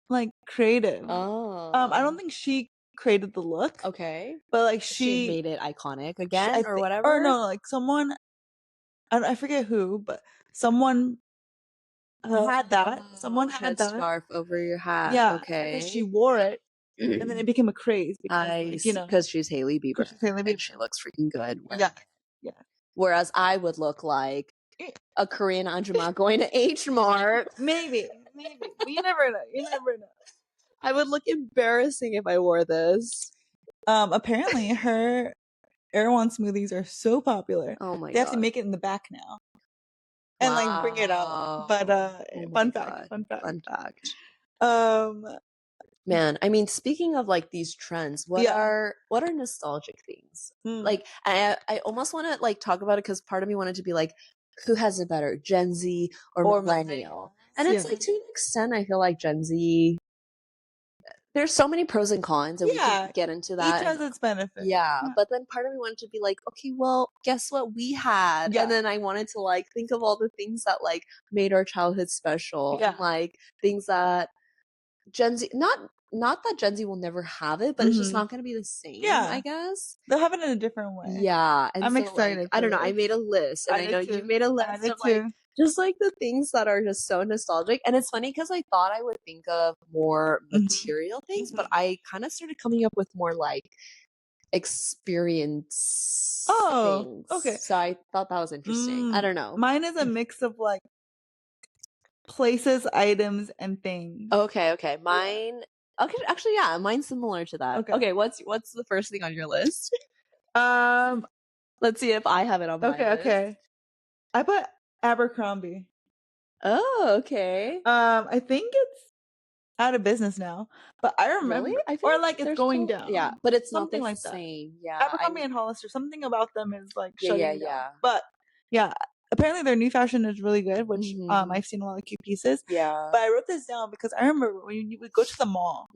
like creative. I don't think she created the look. Okay, but like she made it iconic again or whatever. Or no, like someone, I forget who, but someone had that. Someone had that scarf over your hat. Yeah. Okay. And she wore it, and then it became a craze because, because she's Hailey Bieber. And she looks freaking good. Yeah. Whereas I would look like a Korean Anjuma going to H Mart. Maybe. You never know. I would look embarrassing if I wore this. Apparently her Erewhon smoothies are so popular. Oh my god. They have to make it in the back now. And like bring it out. But fun fact. Man, I mean, speaking of like these trends, what are nostalgic things? Like I almost want to like talk about it because part of me wanted to be like, who has it better, Gen Z or millennial? And it's like to an extent, I feel like Gen Z. There's so many pros and cons, and we can get into that. Each has its benefits. Yeah, but then part of me wanted to be like, okay, well, guess what we had? And then I wanted to like think of all the things that like made our childhood special. And, like things that Gen Z, not that Gen Z will never have it, but it's just not going to be the same, I guess. They'll have it in a different way. Yeah. And I'm excited. Like, I don't know. I made a list, and I know you made a list of like, just like the things that are just so nostalgic. And it's funny because I thought I would think of more material things, but I kind of started coming up with more like experience things. Okay. So I thought that was interesting. I don't know. Mine is a mix of like places, items, and things. Okay. Mine. Okay, actually, yeah, mine's similar to that. Okay, what's the first thing on your list? Let's see if I have it on my list. Okay. I put Abercrombie. Oh, okay. I think it's out of business now, but I remember, really? I or like it's going down. Yeah, but it's something not like the that. same. Yeah, Abercrombie and Hollister, something about them is like shutting down. Yeah. But yeah, apparently their new fashion is really good, which I've seen a lot of cute pieces. Yeah. But I wrote this down because I remember when you would go to the mall,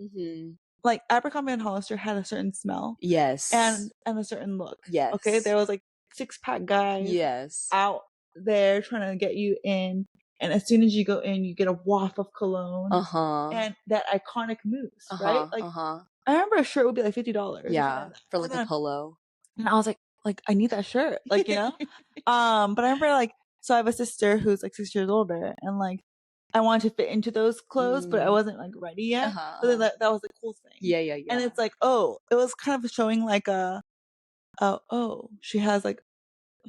like Abercrombie and Hollister had a certain smell. Yes. And a certain look. Yes. Okay, there was like 6-pack guys. Yes. Out there trying to get you in, and as soon as you go in, you get a waft of cologne. And that iconic mousse, right? Like I remember a shirt would be like $50. Yeah, for like a polo. And I was like I need that shirt, like, you know. But I remember like, so I have a sister who's like 6 years older, and like I wanted to fit into those clothes, but I wasn't like ready yet. But then that was the cool thing. Yeah. And it's like, oh, it was kind of showing like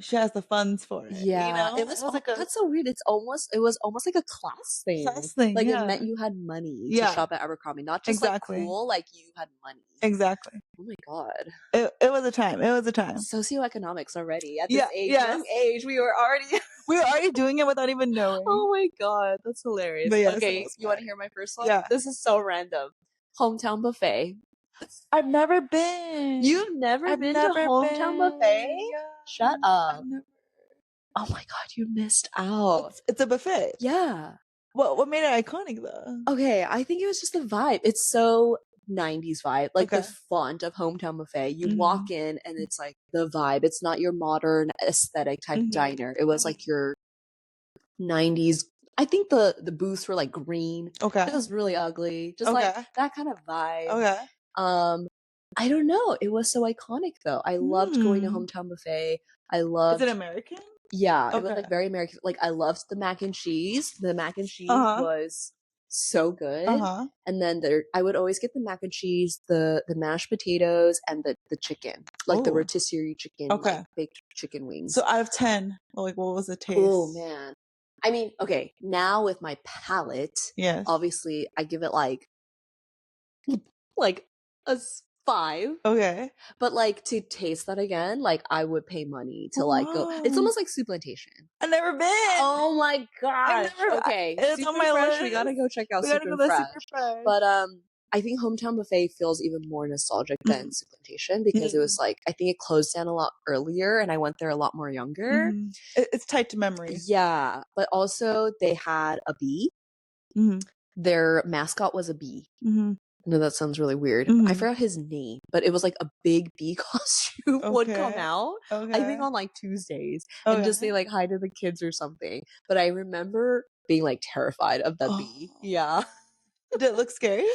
she has the funds for it. Yeah, you know? it was like that's so weird. It was almost like a class thing. Like it meant you had money to shop at Abercrombie, not just like cool. Like you had money. Exactly. Oh my god. It was a time. Socioeconomics already at this age. Young age, we were already doing it without even knowing. Oh my god, that's hilarious. But yes, okay, you want to hear my first one? Yeah. This is so random. Hometown buffet. I've never been. You've never been to Hometown buffet? Yeah. Shut up. Oh my god, you missed out. It's a buffet. Yeah. What made it iconic though? Okay, I think it was just the vibe. It's so 90s vibe. Like the font of Hometown buffet. You walk in and it's like the vibe. It's not your modern aesthetic type diner. It was like your 90s. I think the booths were like green. Okay. It was really ugly. Just like that kind of vibe. Okay. I don't know. It was so iconic though. I loved going to Hometown buffet. I loved. Is it American? Yeah, it was like very American. Like I loved the mac and cheese. The mac and cheese was so good. And then I would always get the mac and cheese, the mashed potatoes, and the chicken, like the rotisserie chicken, like baked chicken wings. So out of 10, like what was the taste? Oh man, I mean, okay, now with my palate, obviously I give it like a 5. Okay. But like to taste that again, like I would pay money to like go. It's almost like Soup Plantation. I've never been. Oh my gosh. Okay. It's Super on my Fresh. list. We gotta go check out Super Fresh. But I think Hometown Buffet feels even more nostalgic than Soup Plantation because it was like I think it closed down a lot earlier and I went there a lot more younger. It's tied to memory. Yeah. But also they had a bee. Their mascot was a bee. No, that sounds really weird. I forgot his name, but it was like a big bee costume would come out. I think on like Tuesdays and just say like hi to the kids or something. But I remember being like terrified of that bee. Yeah. Did it look scary?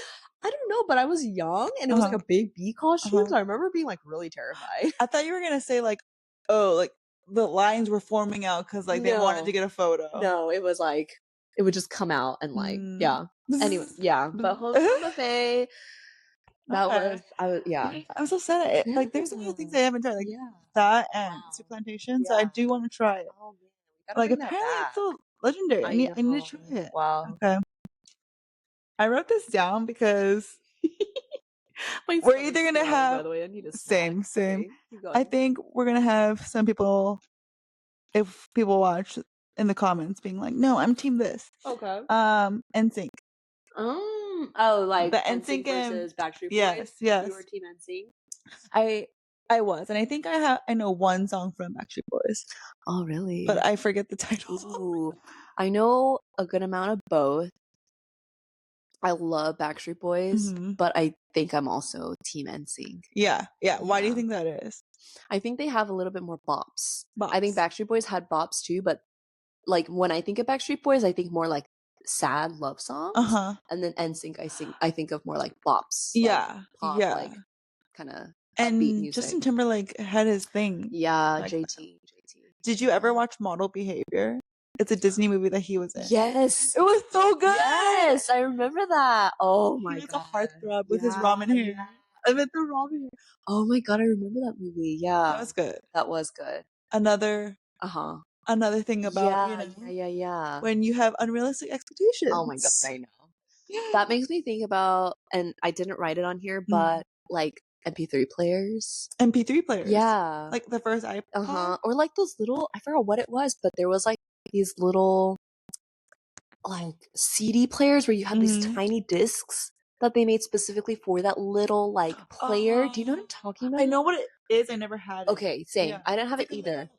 I don't know, but I was young and it was like a big bee costume. So I remember being like really terrified. I thought you were gonna say like, oh, like the lines were forming out because like they wanted to get a photo. No, it was like it would just come out and like Anyway, yeah, but Hometown Buffet. That was I'm so sad. Like there's so many things I haven't tried, like that and Soup Plantation. So I do want to try it. Oh, man. Like apparently it's so legendary. I need to try it. Wow. Okay. I wrote this down because we're either gonna have by the way, I need a same. I think we're gonna have some people, if people watch in the comments, being like, "No, I'm team this." Okay. NSYNC. Oh, like the NSYNC versus Backstreet Boys. Yes. You were team NSYNC. I was, and I think I know one song from Backstreet Boys. Oh, really? But I forget the title. Ooh, I know a good amount of both. I love Backstreet Boys, but I think I'm also team NSYNC. Yeah. Why do you think that is? I think they have a little bit more bops. I think Backstreet Boys had bops too, but like when I think of Backstreet Boys, I think more like sad love songs. And then NSYNC, I think of more like bops. Yeah. Like pop, like kind of and upbeat music. Justin Timberlake had his thing. Yeah, like JT. Did you ever watch Model Behavior? It's a Disney movie that he was in. Yes. It was so good. Yes, I remember that. Oh my god. He was a heartthrob with his ramen hair. Yeah. I meant the ramen hair. Oh my god, I remember that movie. Yeah. That was good. That was good. Another another thing about, when you have unrealistic expectations. Oh my God, I know. That makes me think about, and I didn't write it on here, but like MP3 players. MP3 players. Yeah. Like the first iPod. Or like those little, I forgot what it was, but there was like these little like CD players where you had these tiny discs that they made specifically for that little like player. Do you know what I'm talking about? I know what it is. I never had it. Okay, same. Yeah. I didn't have it either.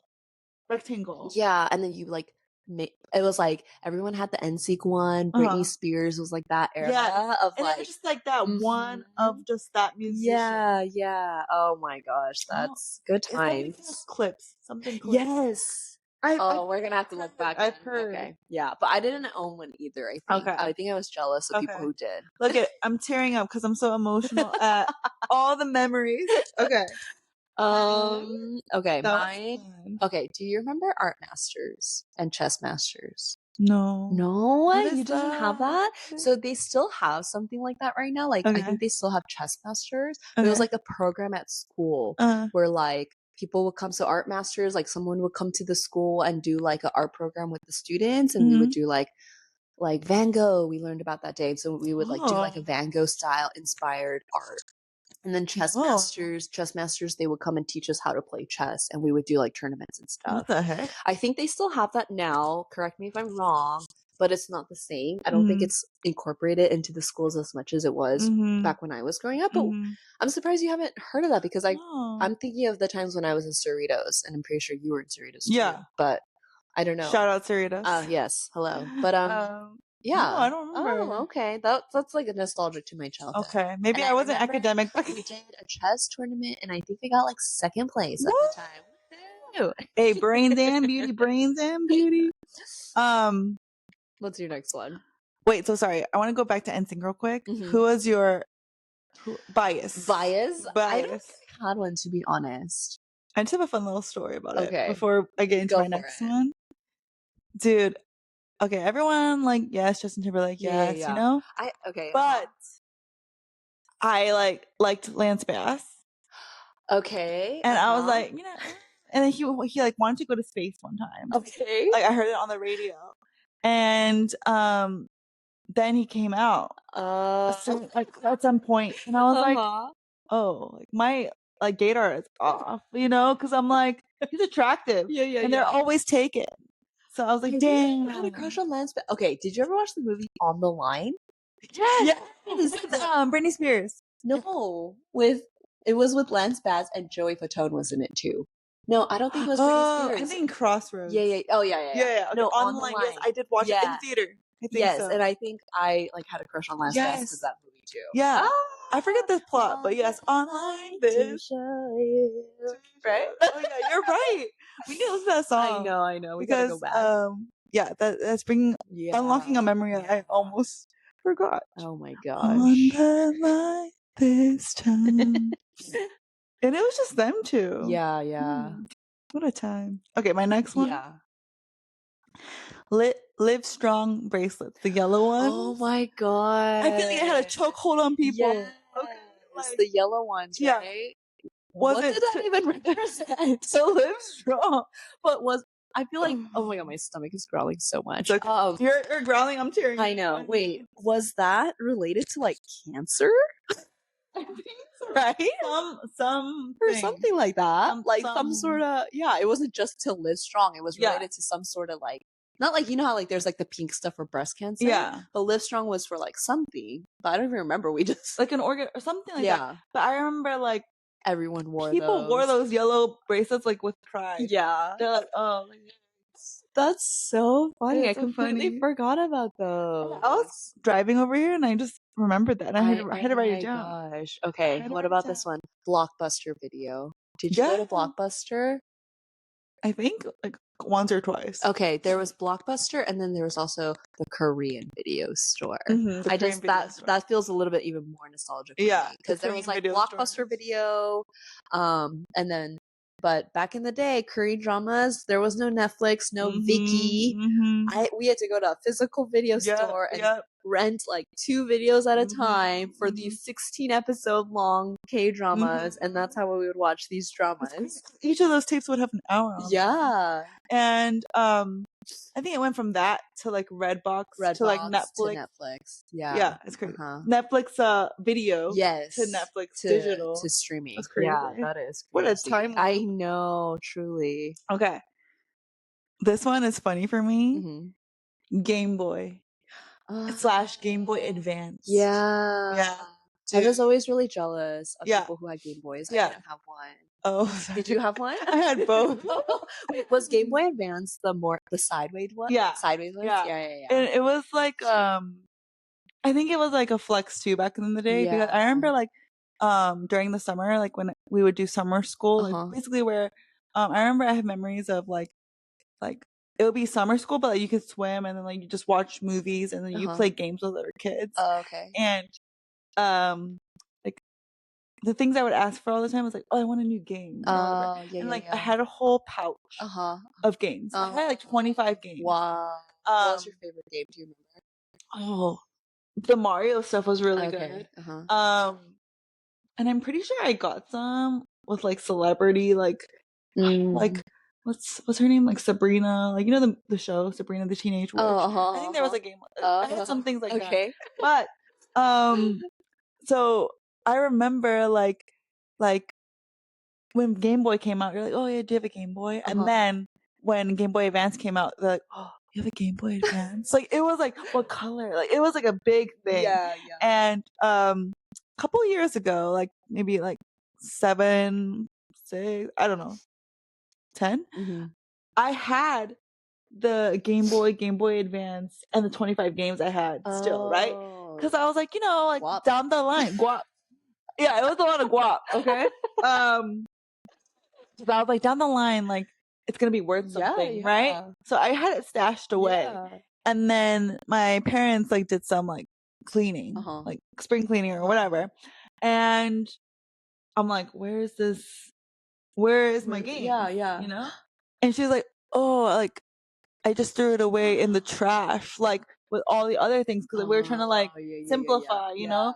Rectangle. Yeah, and then you like it was like everyone had the NSYNC one. Britney Spears was like that era of and like it was just like that one of just that musician. Yeah. Oh my gosh, that's good times. Clips, something clips. Yes. We're gonna have to look back. I've heard. Okay. Yeah, but I didn't own one either. I think. Okay. I think I was jealous of people who did. Look I'm tearing up because I'm so emotional at all the memories. Okay. Okay, mine. Okay, do you remember Art Masters and Chess Masters? No. You didn't have that? So they still have something like that right now. Like I think they still have Chess Masters. But it was like a program at school where like people would come. So Art Masters, like someone would come to the school and do like an art program with the students, and we would do like Van Gogh. We learned about that day, so we would like do like a Van Gogh style inspired art. And then chess masters, they would come and teach us how to play chess, and we would do like tournaments and stuff. What the heck? I think they still have that now. Correct me if I'm wrong, but it's not the same. I don't think it's incorporated into the schools as much as it was back when I was growing up. But I'm surprised you haven't heard of that because I'm thinking of the times when I was in Cerritos, and I'm pretty sure you were in Cerritos too. Yeah, but I don't know. Shout out Cerritos. Yes, hello. But yeah. No, I don't remember. Oh, okay. That's like a nostalgic to my childhood. Okay. Maybe I wasn't academic. We did a chess tournament, and I think we got like second place at the time. Hey, brains and beauty. What's your next one? Wait, so sorry. I want to go back to NSYNC real quick. Who was your bias? I don't think I had one, to be honest. I just have a fun little story about it before I get into my next one. Dude. Okay, everyone yes, Justin Timberlake, yes, you know? But I liked Lance Bass. Okay. And I was like, and then he wanted to go to space one time. Okay. Like I heard it on the radio. And then he came out. At some point. And I was like, oh, my gaydar is off, because I'm like, he's attractive. And they're always taken. So I was like, dang. I had a crush on Lance Bass. Okay, did you ever watch the movie On the Line? Yes. Britney Spears. No, it was with Lance Bass, and Joey Fatone was in it too. No, I don't think it was Britney Spears. I think Crossroads. Yeah. Oh, yeah. Okay. No, On the Line. Yes, I did watch it in theater. I think so. And I think I had a crush on Lance Bass because of that movie too. Yeah. I forget the plot, but yes, online this. Right? Oh yeah, you're right. We need to listen to that song. I know. We gotta go back. That's unlocking a memory I almost forgot. Oh my gosh. On the line this time. And it was just them two. Yeah. What a time. Okay, my next one. Yeah. Live Strong bracelets, the yellow one. Oh my god. I feel like it had a chokehold on people. Yes. Okay, the yellow ones, right? What did that even represent? To live strong. But I feel like, oh my god, my stomach is growling so much. You're growling, I'm tearing. I know. Wait, was that related to like cancer? I think so. Right? Some or something like that. Some sort of, it wasn't just to live strong. It was related to some sort of not like, how there's the pink stuff for breast cancer. Yeah. But Live Strong was for something. But I don't even remember. We just an organ or something like that. But I remember everyone wore people wore those yellow bracelets with pride. Yeah. They're like, oh, that's so funny. I completely forgot about those. I was driving over here and I just remembered that. And I had to write it down. Oh my gosh. Okay. What about this one? Blockbuster video. Did you go to Blockbuster? I think once or twice. Okay, there was Blockbuster, and then there was also the Korean video store. That feels a little bit even more nostalgic for me, because there was Blockbuster video, and then But back in the day, Korean dramas, there was no Netflix, no Viki. We had to go to a physical video store and rent like 2 videos at a time for these 16 episode long K-dramas, and that's how we would watch these dramas. Each of those tapes would have an hour on them. And I think it went from that to like Redbox to like Netflix. Yeah, it's crazy. Netflix video to Netflix digital to streaming. That's crazy. Yeah, that is crazy. What a time! I know, truly. Okay, this one is funny for me. Game Boy / Game Boy Advance. Yeah. I was always really jealous of people who had Game Boys. I didn't have one. Oh, did you have one? I had both. Wait, was Game Boy Advance the sideways one? Yeah, sideways ones. Yeah. And it was like I think it was like a flex too back in the day because I remember like during the summer, like when we would do summer school, like basically where I remember I have memories of like it would be summer school, but like you could swim and then like you just watch movies and then you play games with other kids. Oh, okay. And like the things I would ask for all the time was like, oh, I want a new game. And I had a whole pouch of games. I had like 25 games. Wow. What was your favorite game? Do you remember? Oh, the Mario stuff was really good. And I'm pretty sure I got some with like celebrity, like what's her name? Like Sabrina, like you know the show Sabrina the Teenage Witch. I think there was a game. I had some things like that. But so I remember like when Game Boy came out, you're like, oh yeah, do you have a Game Boy? And then when Game Boy Advance came out, they're like, oh, you have a Game Boy Advance? Like it was like, what color? Like it was like a big thing. And a couple years ago, like maybe like 7, 6, I don't know, 10. I had the Game Boy Advance, and the 25 games I had still, right? Because I was like, you know, like Guap. Down the line, Guap. Yeah, it was a lot of Guap. Okay. So I was like, down the line, like it's gonna be worth something, right? So I had it stashed away, and then my parents like did some like cleaning, like spring cleaning or whatever, and I'm like, where is my game? You know? And she's like, oh, like I just threw it away in the trash, like with all the other things, because we were trying to like simplify, you know?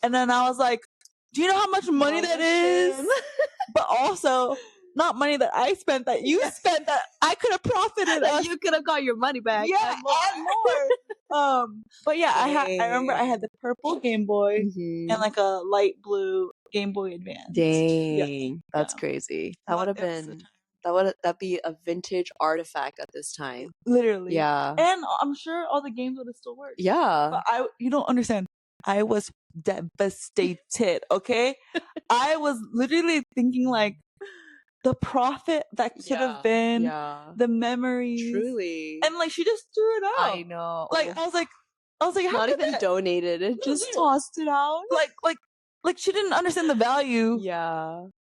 And then I was like, do you know how much money that is? But also not money that I spent, that you spent, that I could have profited. That you could have got your money back. Yeah, and more. But yeah, I remember I had the purple Game Boy and like a light blue Game Boy Advance. Dang, that's crazy. That would have been. That'd be a vintage artifact at this time. Literally. Yeah. And I'm sure all the games would have still worked. Yeah. But you don't understand. I was devastated, okay? I was literally thinking like the profit that could have been, the memories. Truly. And like she just threw it out. I know. Like I was like how not even donated it, just tossed it out. Like she didn't understand the value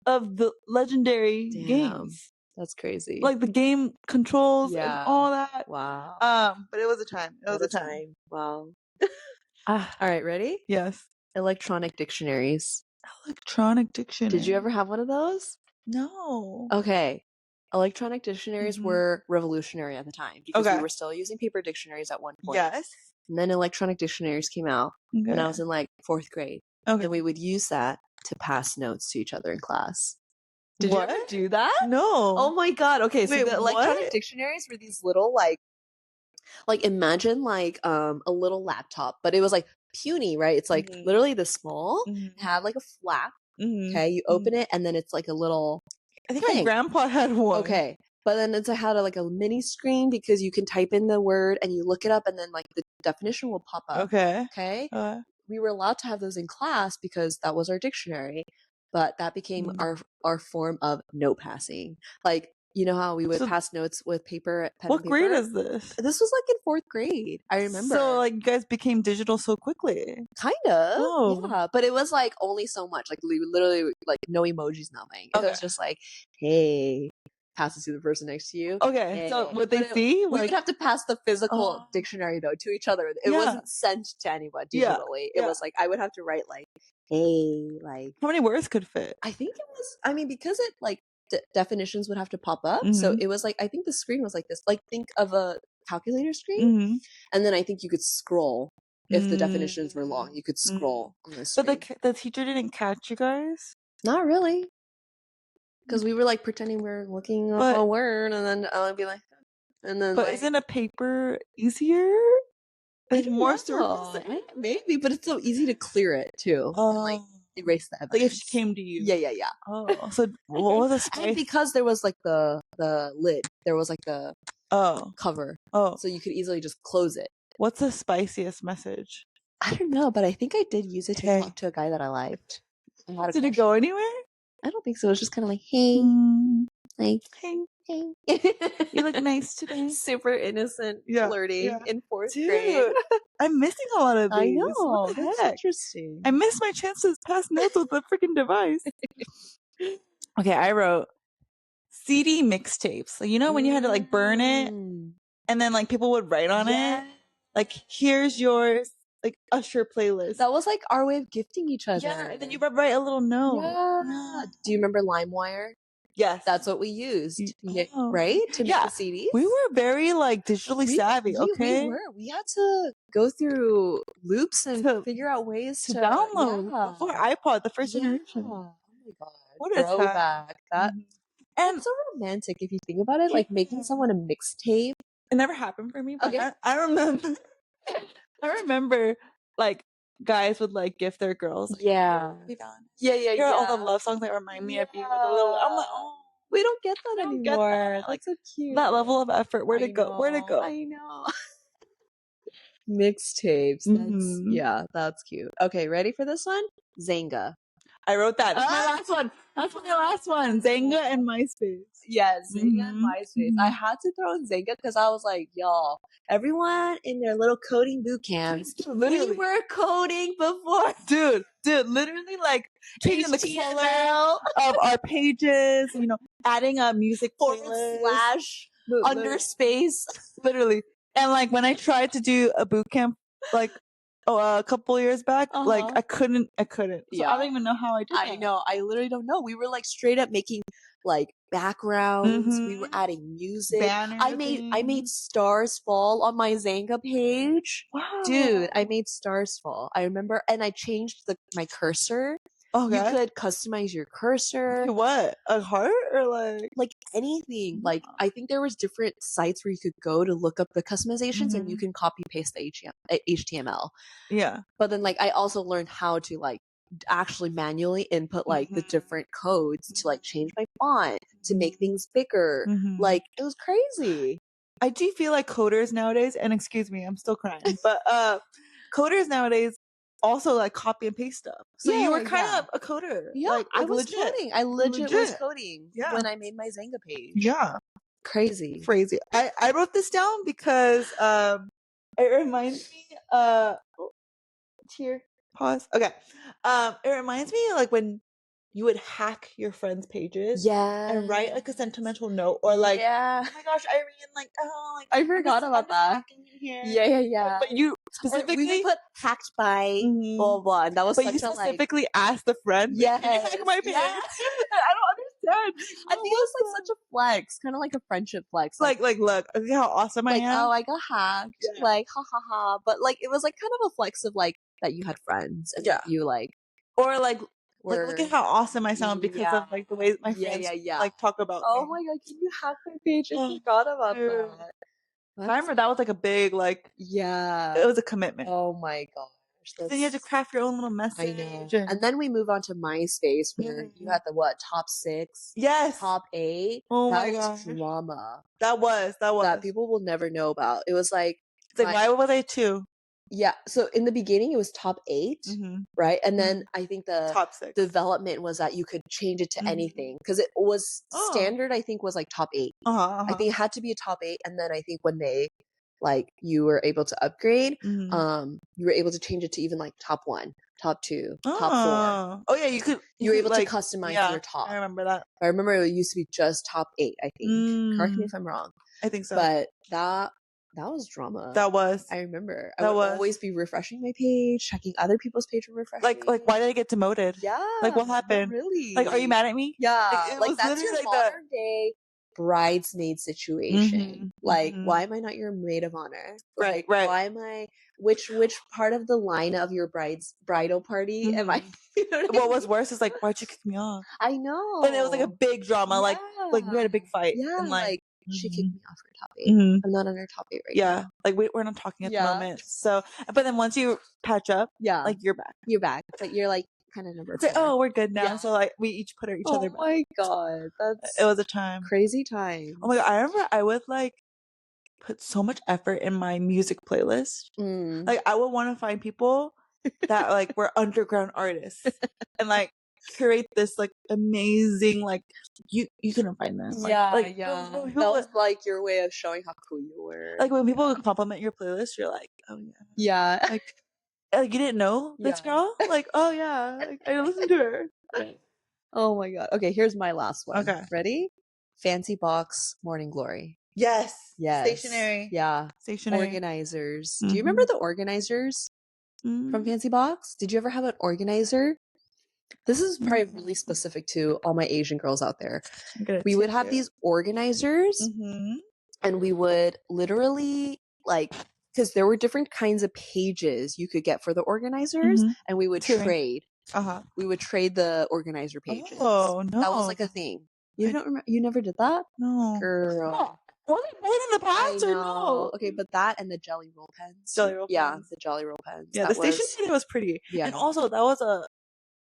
of the legendary games. That's crazy. Like the game controls and all that. Wow. But it was a time. It was a time. Wow. All right, ready? Yes. Electronic dictionaries. Electronic dictionary. Did you ever have one of those? No. Okay. Electronic dictionaries were revolutionary at the time because we were still using paper dictionaries at one point. Yes. And then electronic dictionaries came out when I was in like 4th grade. Okay. And we would use that to pass notes to each other in class. Did you ever do that? No. Oh my god. Okay, so the electronic dictionaries were these little like imagine like a little laptop, but it was like puny, right? It's like literally this small, had like a flap. Okay, you open it and then it's like a little I think my grandpa had one. Okay. But then it had like a mini screen because you can type in the word and you look it up and then like the definition will pop up. Okay. Okay. We were allowed to have those in class because that was our dictionary. But that became our form of note passing. Like, you know how we would pass notes with paper, pen what and paper? grade is this? This was like in 4th grade. I remember. So like you guys became digital so quickly. Kind of. Oh. Yeah. But it was like only so much. Like literally like no emojis, nothing. It was just like, hey, pass it to the person next to you. Okay. Hey. So would they see? We would have to pass the physical dictionary though to each other. It wasn't sent to anyone digitally. It was like I would have to write like, hey, like how many words could fit? I think it was because it like definitions would have to pop up. So it was like, I think the screen was like this. Like, think of a calculator screen. And then I think you could scroll. If the definitions were long, you could scroll on the screen. But the teacher didn't catch you guys? Not really. Because we were like pretending we were looking up a word, and then I'd be like, and then. But like, isn't a paper easier? There's more surface. Maybe, but it's so easy to clear it too. And, like, erase the evidence. Like if she came to you. Yeah. Oh, so what was the spice? And because there was like the lid, there was like the cover. Oh, so you could easily just close it. What's the spiciest message? I don't know, but I think I did use it to talk to a guy that I liked. Did it go anywhere? I don't think so. It was just kind of like, hey, like, hey. You look nice today. Super innocent flirting in 4th grade. I'm missing a lot of these. I know. What the That's heck? interesting. I missed my chance to pass notes with the freaking device. Okay, I wrote CD mixtapes. Like, you know when you had to like burn it and then like people would write on it? Like, here's yours, like Usher playlist. That was like our way of gifting each other. Yeah, and then you would write a little note. Yeah. Do you remember LimeWire? Yes. That's what we used, right? To make the CDs? We were very, like, digitally savvy, okay? We were. We had to go through loops and figure out ways to download. Yeah. Before iPod, the first generation. Oh my God. What a throwback. And it's so romantic if you think about it, like making someone a mixtape. It never happened for me, but I remember. I remember, like, guys would like gift their girls. Like, yeah. Here are all the love songs that remind me of you. I'm like, oh, we don't get that anymore. That's so cute. That level of effort. Where'd it go? I know. Mixtapes. That's cute. Okay, ready for this one? Zanga. I wrote that. That's my last one. That's my last one. Zanga and MySpace. Yes, Zanga and MySpace. I had to throw in Zanga because I was like, y'all, everyone in their little coding boot camps, we were coding before. Dude, literally like changing the color of our pages, you know, adding a music /, under space. Literally. And like when I tried to do a boot camp, like, a couple years back, like I couldn't. So I don't even know how I did that. I know. I literally don't know. We were like straight up making like backgrounds. We were adding music. Banners, I made stars fall on my Zanga page. Wow. Dude, I made stars fall. I remember, and I changed my cursor. Okay. You could customize your cursor. What? A heart or like anything. Like I think there was different sites where you could go to look up the customizations and you can copy paste the HTML. Yeah. But then like I also learned how to like actually manually input like the different codes to like change my font to make things bigger. Like it was crazy. I do feel like coders nowadays, and excuse me, I'm still crying, but coders nowadays also like copy and paste stuff. So you were kind of a coder. Yeah, like I was coding. I legit was coding when I made my Zanga page. Yeah. Crazy. I wrote this down because it reminds me here. Pause. Okay. It reminds me of like when you would hack your friends' pages and write like a sentimental note or like, oh my gosh, Irene, like, I forgot about that. Yeah. But you specifically we would put hacked by blah blah. And that was but you specifically asked the friend, can you hack my page? I don't understand. I think it was like such a flex, kind of like a friendship flex. Like look, look how awesome I am. Oh, I got hacked. Yeah. Like ha ha ha. But like it was like kind of a flex of like that you had friends and you like or like look at how awesome I sound because of like the way my friends like talk about me. Me. My God, can you hack my page? I forgot about that. I remember that was like a big like it was a commitment. Oh my gosh. Then you had to craft your own little message. I know. And then we move on to MySpace where you had the top 6? Yes. Top 8. Oh that my was gosh. drama. That was. That people will never know about. It was like it's like why were they 2? Yeah, so in the beginning it was top 8, right? And then I think the top 6 development was that you could change it to anything because it was standard. I think was like top 8. I think it had to be a top 8, and then I think when they like you were able to upgrade, you were able to change it to even like top 1, top 2, top 4. Oh yeah, you could. You were able to customize your top. I remember that. I remember it used to be just top 8. I think. Correct me if I'm wrong. I think so. But that That was drama. That was. I remember. I would always be refreshing my page, checking other people's page and refreshing. Like why did I get demoted? Yeah. Like what happened? Really? Like, are you mad at me? Yeah. It like was that's your literally modern day bridesmaid situation. Like, why am I not your maid of honor? Like, why am I? Which part of the line of your bridal party am I? You know what was worse is like, why'd you kick me off? I know. And it was like a big drama. Like we had a big fight. Yeah. And like she kicked me off her top 8. I'm not on her top 8 right now. Like we're not talking at the moment. So, but then once you patch up, like you're back. You're back. But you're like kind of number 4. Like, oh, we're good now. So like we each put each other back. Oh my god, it was a time. Crazy time. Oh my god, I remember I would like put so much effort in my music playlist. Like I would want to find people that like were underground artists and like curate this like amazing like you couldn't find them. Like, that was like your way of showing how cool you were. Like when people compliment your playlist, you're like, oh yeah. Like you didn't know this girl? Like, oh yeah, like, I listened to her. Oh my god. Okay, here's my last one. Okay. Ready? Fancy Box, Morning Glory. Yes. Stationary. Yeah. Stationary. Organizers. Do you remember the organizers from Fancy Box? Did you ever have an organizer? This is probably really specific to all my Asian girls out there. We would have these organizers and we would literally like, because there were different kinds of pages you could get for the organizers and we would trade. We would trade the organizer pages. Oh, no. That was like a thing. You don't remember? You never did that? No. Girl. Were they made in the past or no? Okay, but that and the jelly roll pens. Yeah, the jelly roll pens. Yeah, the stationery was pretty. Yeah. And also that was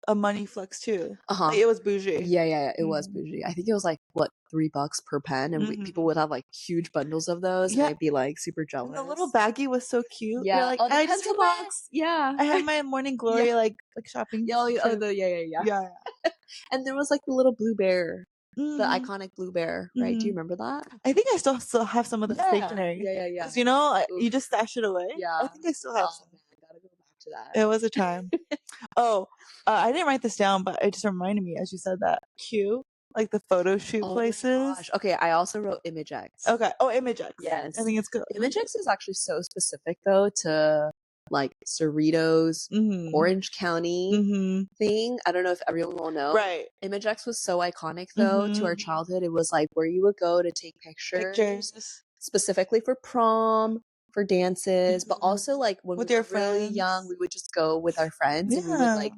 a money flex too. Like, it was bougie. Yeah. It was bougie. I think it was like what $3 per pen, and people would have like huge bundles of those. Yeah, and I'd be like super jealous. And the little baggie was so cute. Yeah, like, I pencil box. Yeah, I had my Morning Glory like shopping. Yeah. And there was like the little blue bear. The iconic blue bear, right? Do you remember that? I think I still have some of the stationery. Yeah. Because you know, you just stash it away. Yeah, I think I still have some. Man, I gotta go back to that. It was a time. I didn't write this down, but it just reminded me as you said that Q, like the photo shoot places. Gosh. Okay, I also wrote ImageX. Okay. Oh, ImageX. Yes, I think it's good. ImageX is actually so specific though to like Cerritos, Orange County thing. I don't know if everyone will know. Right. ImageX was so iconic though to our childhood. It was like where you would go to take pictures. Specifically for prom, for dances, but also like when we were really young, we would just go with our friends and we would like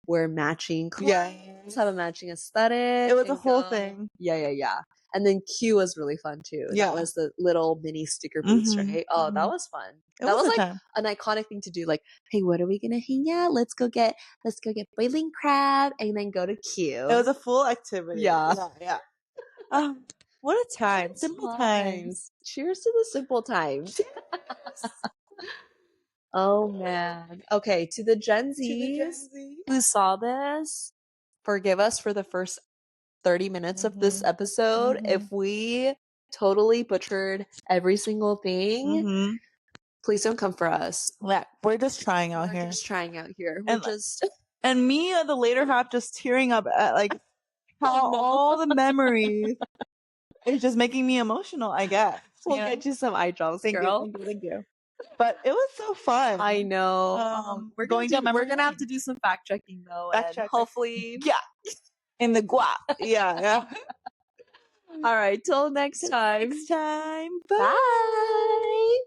wear matching clothes, have a matching aesthetic. It was a whole thing. Yeah. And then Q was really fun too. Yeah. That was the little mini sticker boots, right? Oh, that was fun. That was like an iconic thing to do. Like, hey, what are we gonna hang out? Let's go get boiling crab and then go to Q. It was a full activity. Yeah. What a time. Simple times. Cheers to the simple times. Oh man. Okay, to the Gen Zs who saw this, forgive us for the first 30 minutes of this episode. If we totally butchered every single thing, please don't come for us. Yeah, we're just trying out here. And me, the later half, just tearing up at like how all the memories. It's just making me emotional, I guess. We'll get you some eye drops, girl. Thank you. But it was so fun. I know. We're gonna have to do some fact checking though, and hopefully, in the Guap. Yeah. All right. Till next time. Bye.